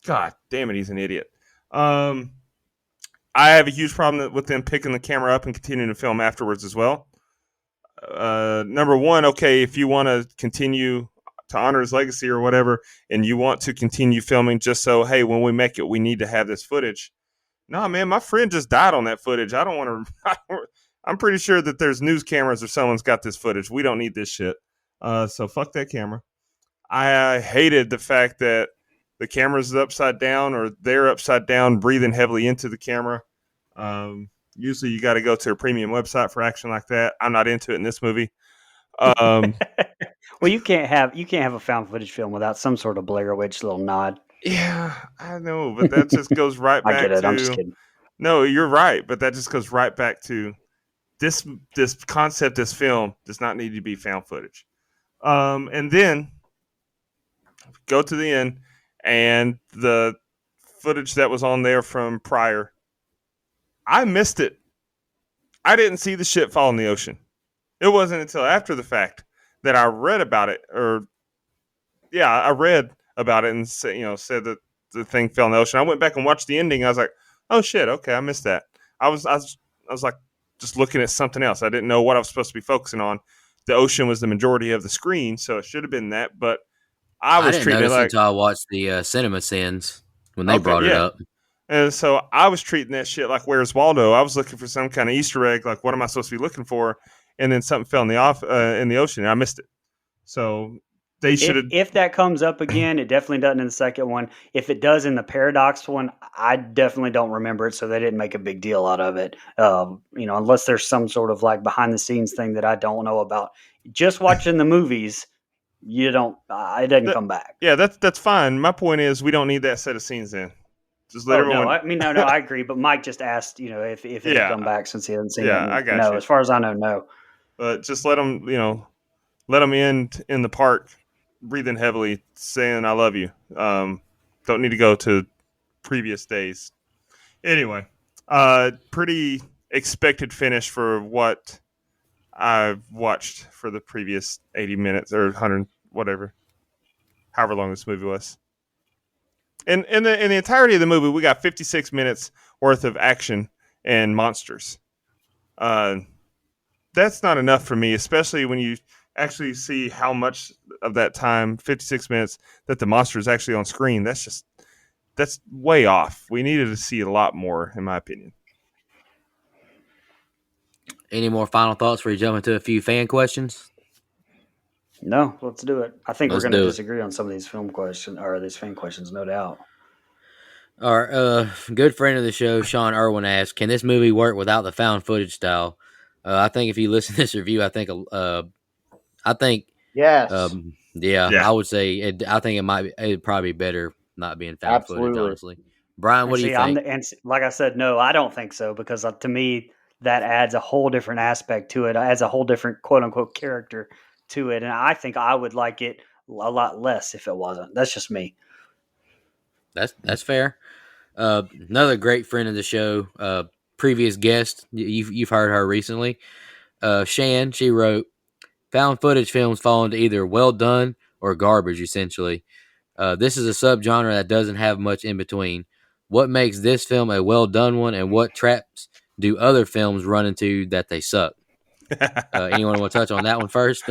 God damn it, he's an idiot. I have a huge problem with them picking the camera up and continuing to film afterwards as well. Number one, okay, if you want to continue to honor his legacy or whatever, and you want to continue filming just so, hey, when we make it, we need to have this footage. No, man, my friend just died on that footage. I don't want to. I'm pretty sure that there's news cameras or someone's got this footage. We don't need this shit. So fuck that camera. I hated the fact that the camera's upside down or they're upside down, breathing heavily into the camera. Usually you got to go to a premium website for action like that. I'm not into it in this movie. Well, you can't have a found footage film without some sort of Blair Witch little nod. Yeah, I know, but that just goes right back I get it. to. I'm just kidding. No, you're right, but that just goes right back to this concept. This film does not need to be found footage. And then go to the end, and the footage that was on there from prior, I missed it. I didn't see the shit fall in the ocean. It wasn't until after the fact that I read about it, I read about it and said that the thing fell in the ocean. I went back and watched the ending. I was like, oh shit, okay, I missed that. I was like just looking at something else. I didn't know what I was supposed to be focusing on. The ocean was the majority of the screen, so it should have been that. But I was didn't treating it notice like until I watched the cinema sins when they brought it up. And so I was treating that shit like Where's Waldo. I was looking for some kind of Easter egg, like what am I supposed to be looking for? And then something fell in the ocean, and I missed it. So they should have. If that comes up again, it definitely doesn't in the second one. If it does in the Paradox one, I definitely don't remember it, so they didn't make a big deal out of it. Unless there's some sort of like behind the scenes thing that I don't know about. Just watching the movies, you don't. It doesn't come back. Yeah, that's fine. My point is, we don't need that set of scenes in. Just let everyone. No, I agree. But Mike just asked, if it would come back since he hasn't seen it. I got you. As As far as I know, no. But just let them, let them end in the park, breathing heavily, saying "I love you." Don't need to go to previous days. Anyway, pretty expected finish for what I've watched for the previous 80 minutes or 100, whatever, however long this movie was. In the entirety of the movie, we got 56 minutes worth of action and monsters. That's not enough for me, especially when you actually see how much of that time, 56 minutes, that the monster is actually on screen. That's way off. We needed to see a lot more, in my opinion. Any more final thoughts before you jump into a few fan questions? No, let's do it. I think we're going to do it. disagree on some of these film questions or these fan questions, no doubt. Our good friend of the show, Sean Irwin, asked, "Can this movie work without the found footage style?" I think if you listen to this review, I think yes, I would say I think it'd probably be better not being found footage. Honestly, Brian, what do you think? And like I said, no, I don't think so because to me that adds a whole different aspect to it. It adds a whole different quote unquote character to it, and I think I would like it a lot less if it wasn't. That's just me. That's fair. Another great friend of the show, previous guest, you've heard her recently. Shan, she wrote, "Found footage films fall into either well done or garbage, essentially. This is a subgenre that doesn't have much in between. What makes this film a well done one, and what traps do other films run into that they suck?" Anyone want to touch on that one first?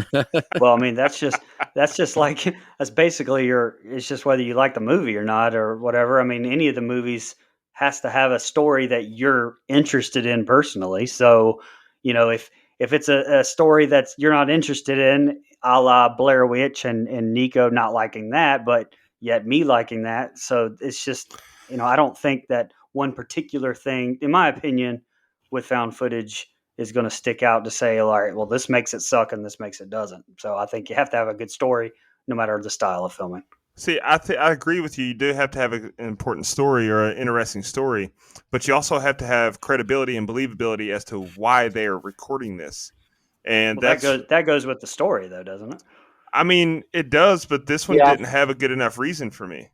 Well, I mean, that's basically it's just whether you like the movie or not or whatever. I mean, any of the movies has to have a story that you're interested in personally. So, if it's a story that you're not interested in, a la Blair Witch and Nico not liking that, but yet me liking that. So it's just, I don't think that one particular thing, in my opinion, with found footage is going to stick out to say, all right, well, this makes it suck and this makes it doesn't. So I think you have to have a good story no matter the style of filming. See, I agree with you. You do have to have an important story or an interesting story, but you also have to have credibility and believability as to why they are recording this. And that goes with the story, though, doesn't it? I mean, it does, but this one didn't have a good enough reason for me.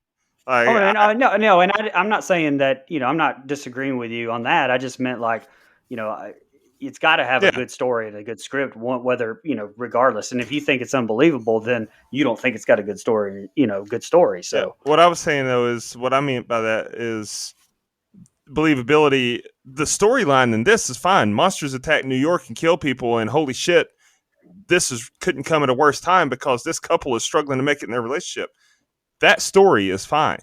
No, and I'm not saying that. I'm not disagreeing with you on that. I just meant like, it's got to have Yeah. a good story and a good script, whether, regardless. And if you think it's unbelievable, then you don't think it's got a good story, good story. So Yeah. What I was saying, though, is what I meant by that is believability. The storyline in this is fine. Monsters attack New York and kill people, and holy shit, couldn't come at a worse time because this couple is struggling to make it in their relationship. That story is fine,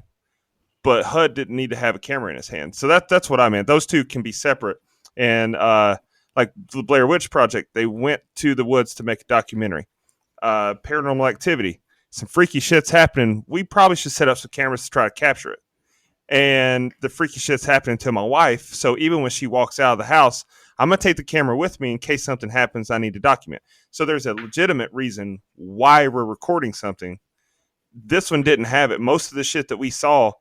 but HUD didn't need to have a camera in his hand. So that's what I meant. Those two can be separate. And like the Blair Witch Project, they went to the woods to make a documentary. Paranormal Activity, some freaky shit's happening. We probably should set up some cameras to try to capture it. And the freaky shit's happening to my wife. So even when she walks out of the house, I'm going to take the camera with me in case something happens I need to document. So there's a legitimate reason why we're recording something. This one didn't have it. Most of the shit that we saw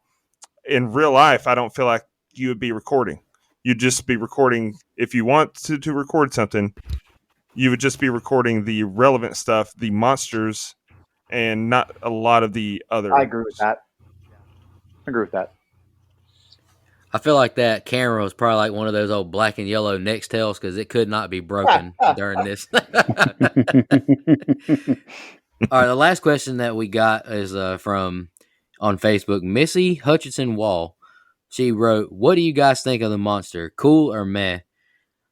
in real life, I don't feel like you would be recording. You'd just be recording. If you want to record something, you would just be recording the relevant stuff, the monsters, and not a lot of the other. I agree with that. I feel like that camera was probably like one of those old black and yellow Nextels because it could not be broken during this. All right, the last question that we got is from on Facebook, Missy Hutchinson Wall. She wrote, "What do you guys think of the monster? Cool or meh?"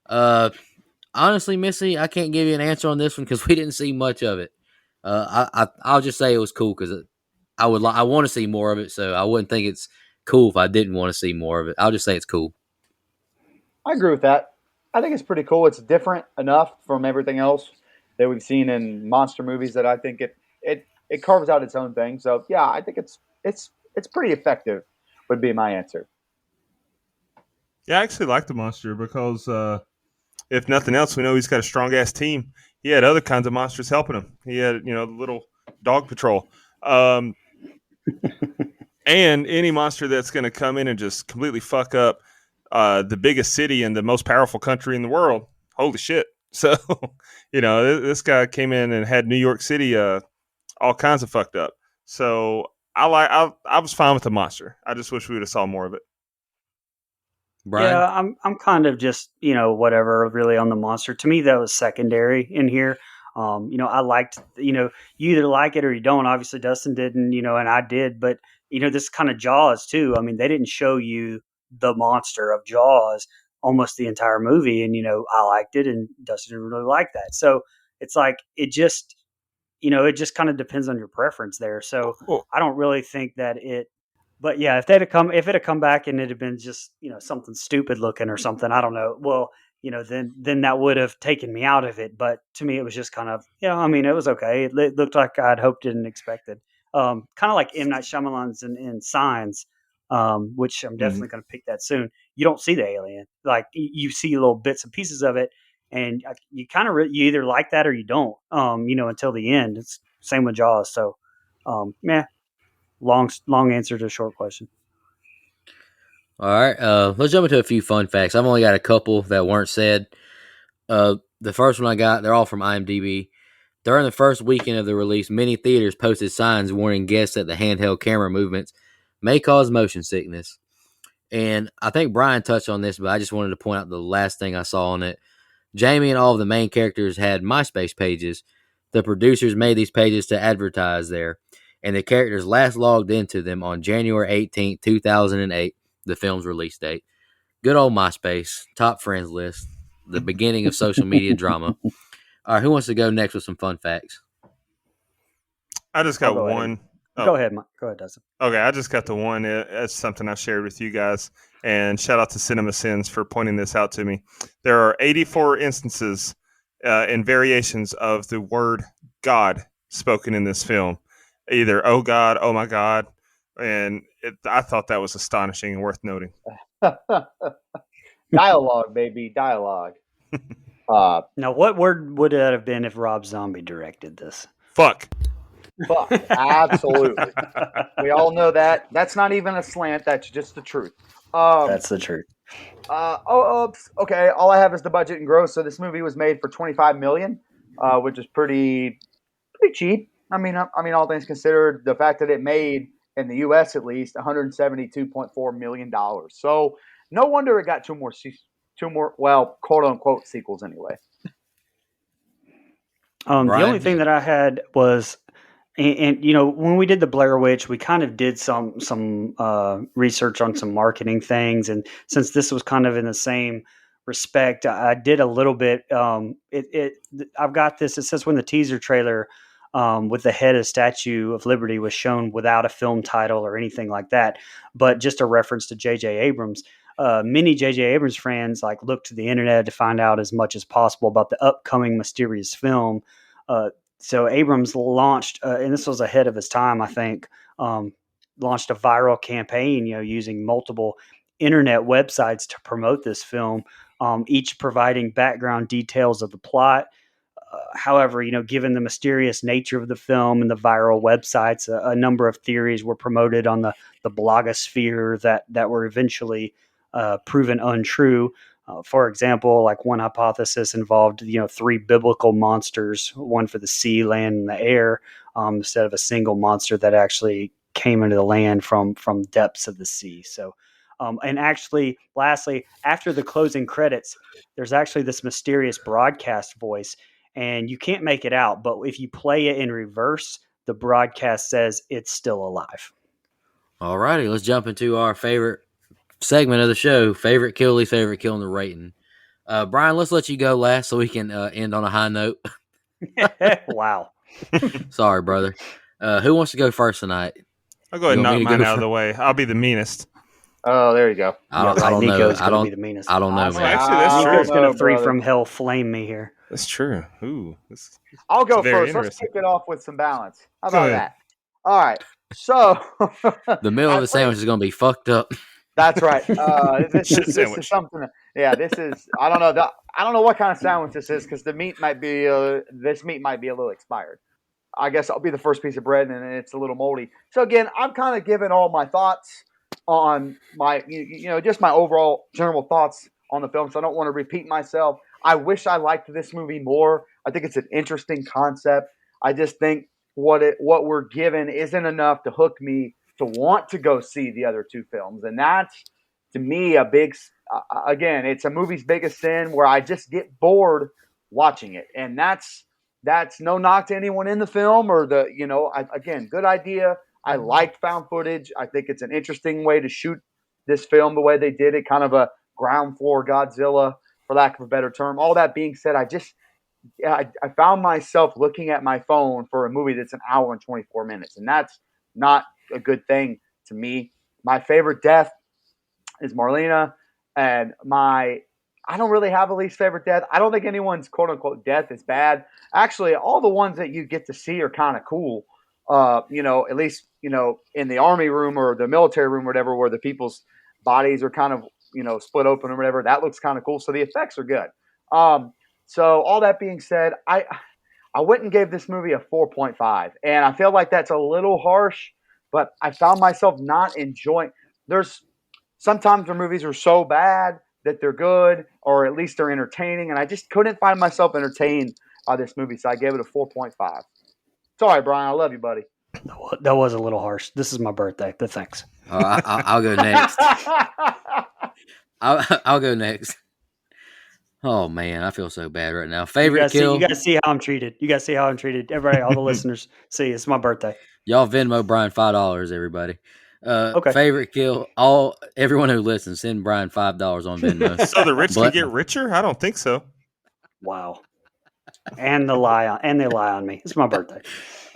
Honestly, Missy, I can't give you an answer on this one because we didn't see much of it. I'll just say it was cool because I want to see more of it, so I wouldn't think it's cool if I didn't want to see more of it. I'll just say it's cool. I agree with that. I think it's pretty cool. It's different enough from everything else that we've seen in monster movies that I think it carves out its own thing. So yeah, I think it's pretty effective. Would be my answer. Yeah, I actually like the monster because if nothing else, we know he's got a strong ass team. He had other kinds of monsters helping him. He had the little dog patrol. And any monster that's going to come in and just completely fuck up the biggest city and the most powerful country in the world, holy shit. So, this guy came in and had New York City all kinds of fucked up. So I was fine with the monster. I just wish we would have saw more of it. Bryan? Yeah, I'm kind of just whatever really on the monster. To me, that was secondary in here. I liked you either like it or you don't. Obviously, Dustin didn't, and I did, but this kind of Jaws too. I mean, they didn't show you the monster of Jaws almost the entire movie, and I liked it, and Dustin didn't really like that. So it's like it just kind of depends on your preference there. So Cool. I don't really think that it. But yeah, if it had come back and it had been just something stupid looking or something, I don't know. Well, then that would have taken me out of it. But to me, it was just kind of it was okay. It looked like I'd hoped and expected. Kind of like M. Night Shyamalan's in Signs, which I'm definitely going to pick that soon. You don't see the alien, like you see little bits and pieces of it, and you kind of you either like that or you don't. Until the end. It's same with Jaws. So, long answer to a short question. All right, let's jump into a few fun facts. I've only got a couple that weren't said. The first one I got, they're all from IMDb. During the first weekend of the release, many theaters posted signs warning guests that the handheld camera movements may cause motion sickness. And I think Bryan touched on this, but I just wanted to point out the last thing I saw on it. Jamie and all of the main characters had MySpace pages. The producers made these pages to advertise there, and the characters last logged into them on January 18th, 2008, the film's release date. Good old MySpace, top friends list, the beginning of social media drama. All right, who wants to go next with some fun facts? I just got one. Go ahead, Mike. Go ahead, Dustin. Okay, I just got the one. It's something I've shared with you guys. And shout out to Cinema Sins for pointing this out to me. There are 84 instances and variations of the word God spoken in this film. Either oh God, oh my God. And I thought that was astonishing and worth noting. Dialogue, baby, dialogue. Now, what word would that have been if Rob Zombie directed this? Fuck. Absolutely. We all know that. That's not even a slant. That's just the truth. That's the truth. Okay. All I have is the budget and gross. So this movie was made for $25 million, which is pretty cheap. I mean, all things considered, the fact that it made in the U.S. at least $172.4 million. So no wonder it got two more 2 more, well, quote unquote sequels anyway. The only Bryan? thing that I had was, and when we did the Blair Witch, we kind of did some research on some marketing things, and since this was kind of in the same respect, I did a little bit. I've got this. It says when the teaser trailer with the head of Statue of Liberty was shown without a film title or anything like that, but just a reference to J.J. Abrams. Many J.J. Abrams fans looked to the internet to find out as much as possible about the upcoming mysterious film. So Abrams launched, and this was ahead of his time, I think, launched a viral campaign, using multiple internet websites to promote this film, each providing background details of the plot. However, given the mysterious nature of the film and the viral websites, a number of theories were promoted on the blogosphere that were eventually proven untrue. For example, one hypothesis involved, 3 biblical monsters, one for the sea, land, and the air, instead of a single monster that actually came into the land from depths of the sea. So, and actually, lastly, after the closing credits, there's actually this mysterious broadcast voice, and you can't make it out. But if you play it in reverse, the broadcast says it's still alive. All righty, let's jump into our favorite segment of the show, favorite kill, least favorite kill, and the rating. Bryan, let's let you go last so we can end on a high note. Wow. Sorry, brother. Who wants to go first tonight? I'll go ahead and You want knock me to mine go out of the way. I'll be the meanest. Oh, there you go. I don't know. Nico's going to be the meanest. I don't know, Oh, man. actually, that's true. Nico's going to No, three brother. from hell flame me here. That's true. Ooh, I'll go very first. Let's interesting. kick it off with some balance. How Go about ahead. that? All right. So The middle of the sandwich is going to be fucked up. That's right. This Shit is sandwich. something. Yeah, this is. I don't know. I don't know what kind of sandwich this is because the meat might be. This meat might be a little expired. I guess I'll be the first piece of bread, and it's a little moldy. So again, I'm kind of giving all my thoughts on my, just my overall general thoughts on the film. So I don't want to repeat myself. I wish I liked this movie more. I think it's an interesting concept. I just think what we're given isn't enough to hook me to want to go see the other 2 films, and that's to me a big. Again, it's a movie's biggest sin where I just get bored watching it, and that's no knock to anyone in the film or the again, good idea. I liked found footage. I think it's an interesting way to shoot this film the way they did it, kind of a ground floor Godzilla, for lack of a better term. All that being said, I found myself looking at my phone for a movie that's an hour and 24 minutes, and that's not a good thing to me. My favorite death is Marlena, and I don't really have a least favorite death. I don't think anyone's quote unquote death is bad. Actually, all the ones that you get to see are kind of cool. At least, in the army room or the military room or whatever, where the people's bodies are kind of, split open or whatever. That looks kind of cool. So the effects are good. So all that being said, I went and gave this movie a 4.5, and I feel like that's a little harsh, but I found myself not enjoying. There's sometimes the movies are so bad that they're good, or at least they're entertaining, and I just couldn't find myself entertained by this movie, so I gave it a 4.5. Sorry, Bryan, I love you, buddy. That was a little harsh. This is my birthday, but thanks. I'll go next. I'll go next. Oh man, I feel so bad right now. Favorite kill? You guys see how I'm treated. Everybody, all the listeners, see it's my birthday. Y'all Venmo Bryan $5, everybody. Okay. Favorite kill? Everyone who listens, send Bryan $5 on Venmo. So the rich can get richer? I don't think so. Wow. And they lie on me. It's my birthday.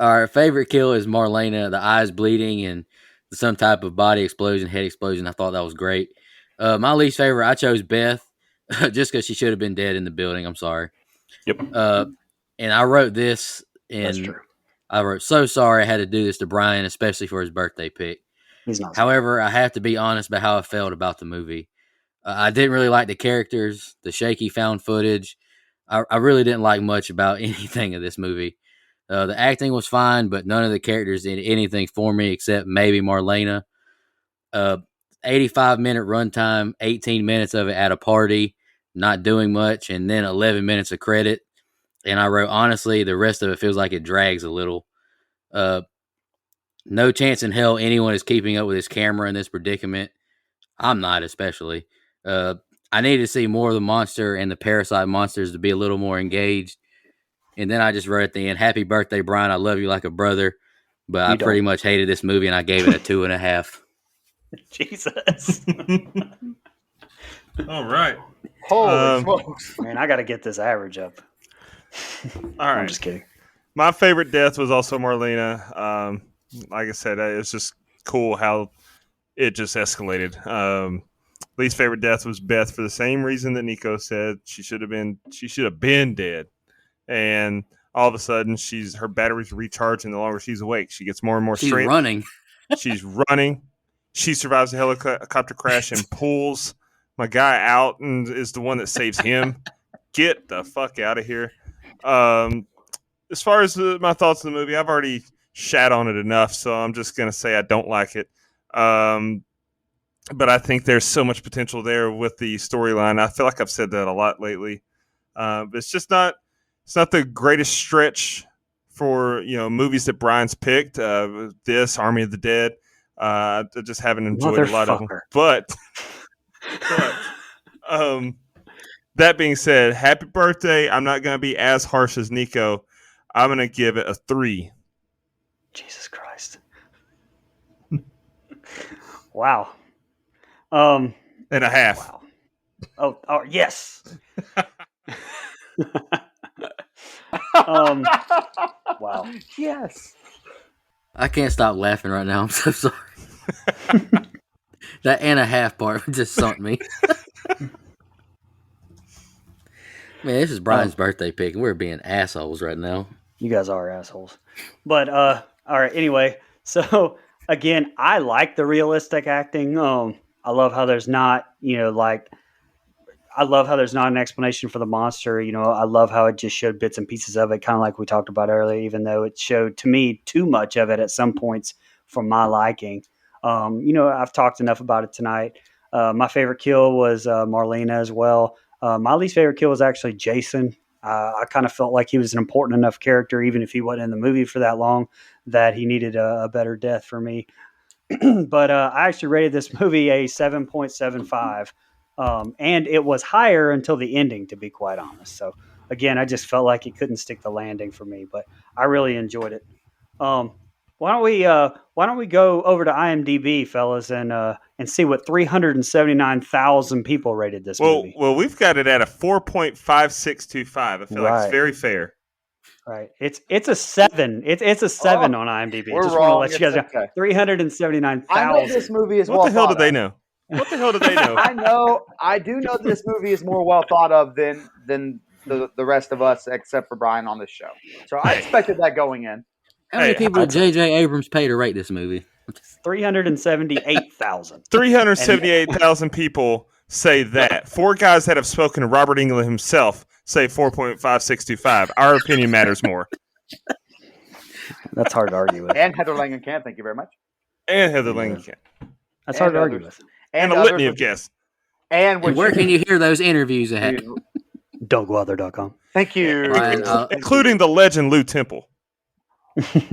All right, favorite kill is Marlena, the eyes bleeding and some type of body explosion, head explosion. I thought that was great. My least favorite, I chose Beth, just because she should have been dead in the building. I'm sorry. Yep. And I wrote this, and That's true. I wrote, so sorry I had to do this to Bryan, especially for his birthday pick. He's not. However, I have to be honest about how I felt about the movie. I didn't really like the characters, the shaky found footage. I really didn't like much about anything of this movie. The acting was fine, but none of the characters did anything for me except maybe Marlena. 85-minute runtime, 18 minutes of it at a party, not doing much, and then 11 minutes of credit. And I wrote, honestly, the rest of it feels like it drags a little. No chance in hell anyone is keeping up with his camera in this predicament. I'm not, especially. I needed to see more of the monster and the parasite monsters to be a little more engaged. And then I just wrote at the end, "Happy birthday, Bryan. I love you like a brother." But I pretty much hated this movie, and I gave it a 2.5. Jesus. All right. Holy smokes. Man, I got to get this average up. All right. I'm just kidding. My favorite death was also Marlena. Like I said, it's just cool how it just escalated. Least favorite death was Beth for the same reason that Nico said. She should have been dead. And all of a sudden, her batteries recharge, and the longer she's awake, she gets more and more strength. She's running. She survives a helicopter crash and pulls my guy out and is the one that saves him. Get the fuck out of here. As far as my thoughts on the movie, I've already shat on it enough, so I'm just going to say I don't like it. But I think there's so much potential there with the storyline. I feel like I've said that a lot lately. But it's just not the greatest stretch for movies that Bryan's picked. This Army of the Dead. I just haven't enjoyed a lot of them. But that being said, happy birthday. I'm not going to be as harsh as Nico. I'm going to give it a 3. Jesus Christ. Wow. And a half. Wow. Oh, yes. Wow. Yes. I can't stop laughing right now. I'm so sorry. That and a half part just sunk me. Man, this is Bryan's birthday pick, and we're being assholes right now. You guys are assholes. But, all right, anyway. So, again, I like the realistic acting. I love how there's not, I love how there's not an explanation for the monster. I love how it just showed bits and pieces of it, kind of like we talked about earlier, even though it showed, to me, too much of it at some points for my liking. I've talked enough about it tonight. My favorite kill was Marlena as well. My least favorite kill was actually Jason. I kind of felt like he was an important enough character, even if he wasn't in the movie for that long, that he needed a better death for me. But I actually rated this movie a 7.75. And it was higher until the ending, to be quite honest. So, again, I just felt like it couldn't stick the landing for me, but I really enjoyed it. Why don't we go over to IMDb, fellas, and see what 379,000 people rated this movie? Well, we've got it at a 4.5625. I feel like it's very fair. Right. It's a 7. It's a 7 on IMDb. We're just wrong. Want to let you guys know. 379,000. I know this movie is What the hell do they know? What the hell do they know? I do know this movie is more well thought of than the rest of us, except for Bryan on this show. So I expected that going in. How many people did J.J. Abrams pay to rate this movie? 378,000. 378,000 people say that. 4 guys that have spoken to Robert Englund himself say 4.5625. Our opinion matters more. That's hard to argue with. And Heather Langenkamp, thank you very much. And Heather Langenkamp. That's hard to argue with. And a litany of guests. And where can you hear those interviews at? DougWeather.com. Thank you. Bryan, including the legend Lou Temple.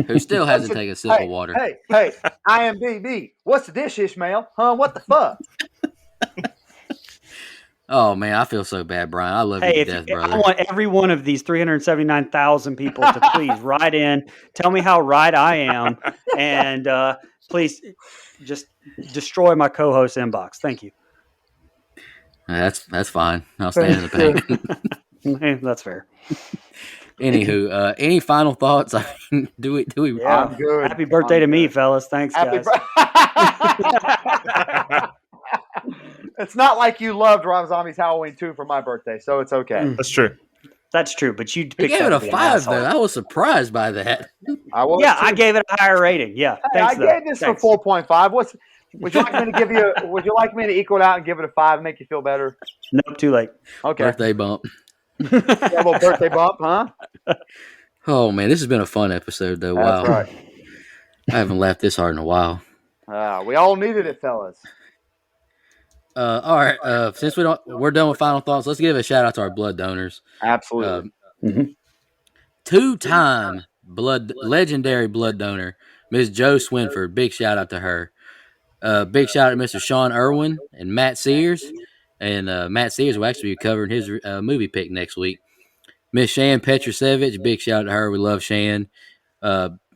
Who still hasn't taken a sip of water. Hey, IMDb. What's the dish, Ishmael? Huh? What the fuck? Oh, man, I feel so bad, Bryan. I love you to death, brother. I want every one of these 379,000 people to please write in, tell me how right I am, and please just destroy my co-host inbox. Thank you. That's fine. I'll stand in the pain. That's fair. Anywho, any final thoughts? I mean, do we? Yeah, I'm good. Happy birthday to me, fellas. Thanks, guys. It's not like you loved Rob Zombie's Halloween 2 for my birthday, so it's okay. That's true. That's true, but you He picked gave it a 5, though. I was surprised by that. I gave it a higher rating. Yeah, hey, I gave this for 4.5. Would you like me to give you? Would you like me to equal it out and give it a 5 and make you feel better? Nope, too late. Okay. Birthday bump. Yeah, a little birthday bump, huh? Oh man, this has been a fun episode, though. Wow, that's right. I haven't laughed this hard in a while. We all needed it, fellas. All right. Since we're done with final thoughts. Let's give a shout out to our blood donors. Absolutely. 2-time legendary blood donor, Ms. Jo Swinford. Big shout out to her. Big shout out to Mr. Sean Irwin and Matt Sears. And Matt Sears will actually be covering his movie pick next week. Miss Shan Petrusevich, big shout out to her. We love Shan.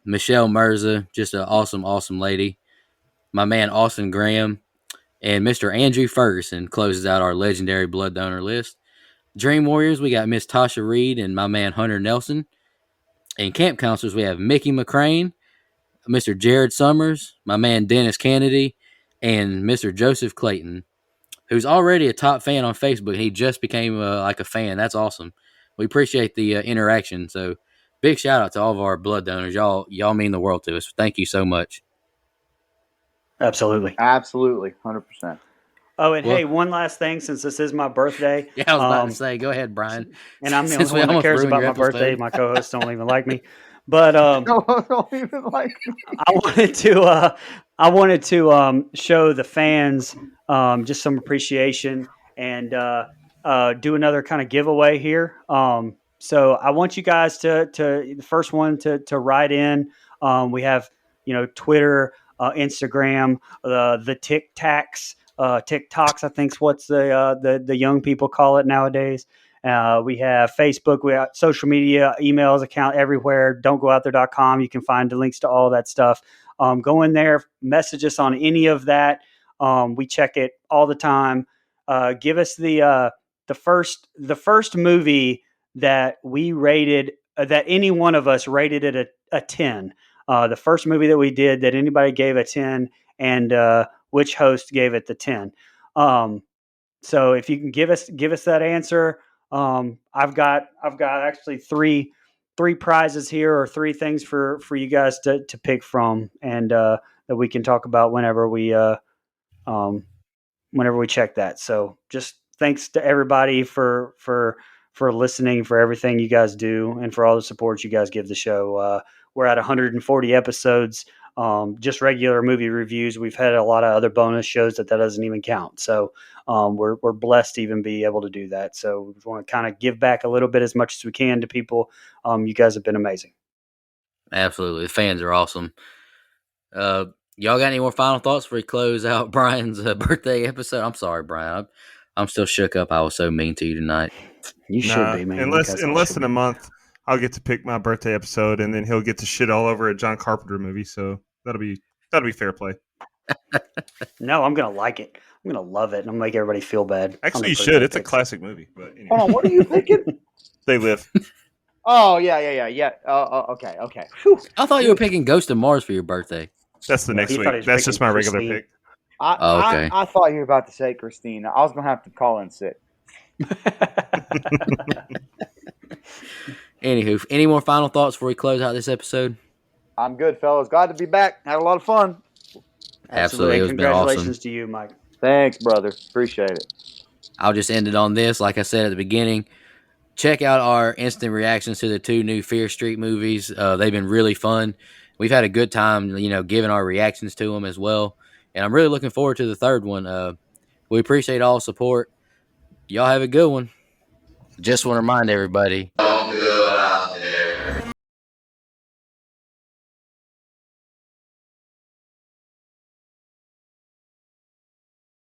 Michelle Mirza, just an awesome, awesome lady. My man Austin Graham and Mr. Andrew Ferguson closes out our legendary blood donor list. Dream Warriors, we got Miss Tasha Reed and my man Hunter Nelson. And camp counselors, we have Mickey McCrane, Mr. Jared Summers, my man Dennis Kennedy, and Mr. Joseph Clayton, who's already a top fan on Facebook. He just became like a fan. That's awesome. We appreciate the interaction. So big shout out to all of our blood donors. Y'all mean the world to us. Thank you so much. Absolutely. 100%. Oh, and hey, one last thing, since this is my birthday. Yeah, I was about to say, go ahead, Brian. And I'm the Since only we one that almost cares ruined about your my birthday. episode. My co-hosts don't even like me. But Don't even like me. I wanted to show the fans just some appreciation and do another kind of giveaway here. So I want you guys to the first one to write in. We have Twitter, Instagram, the TikToks. TikToks, I think's what's the young people call it nowadays. We have Facebook, we have social media, emails, account everywhere. Don'tgooutthere.com. You can find the links to all that stuff. Go in there, message us on any of that. We check it all the time. Give us the first movie that we rated, that any one of us rated it a 10. The first movie that we did that anybody gave a 10, and which host gave it the 10. So if you can give us that answer, I've got actually three prizes here, or three things for you guys to pick from, and that we can talk about whenever we check that. So just thanks to everybody for listening, for everything you guys do, and for all the support you guys give the show. We're at 140 episodes. Just regular movie reviews. We've had a lot of other bonus shows that doesn't even count. So we're blessed to even be able to do that. So we want to kind of give back a little bit as much as we can to people. You guys have been amazing. Absolutely. The fans are awesome. Y'all got any more final thoughts before we close out Brian's birthday episode? I'm sorry, Brian. I'm still shook up. I was so mean to you tonight. You should be, man. In less than a month, I'll get to pick my birthday episode, and then he'll get to shit all over a John Carpenter movie. So that'll be fair play. No, I'm gonna like it. I'm gonna love it, and I'm gonna make everybody feel bad. Actually, you should. It's a classic movie. But anyway. Hold on, what are you picking? They Live. Oh yeah. Okay. Whew. I thought you were picking Ghost of Mars for your birthday. That's the next he thought he week. was That's just my picking regular Christine. pick. Okay. I thought you were about to say Christine. I was gonna have to call in sick. Anywho, any more final thoughts before we close out this episode? I'm good, fellas. Glad to be back. Had a lot of fun. Absolutely. It was been Congratulations awesome. to you, Mike. Thanks, brother. Appreciate it. I'll just end it on this. Like I said at the beginning, check out our instant reactions to the 2 new Fear Street movies. They've been really fun. We've had a good time, giving our reactions to them as well. And I'm really looking forward to the 3rd one. We appreciate all the support. Y'all have a good one. Just want to remind everybody.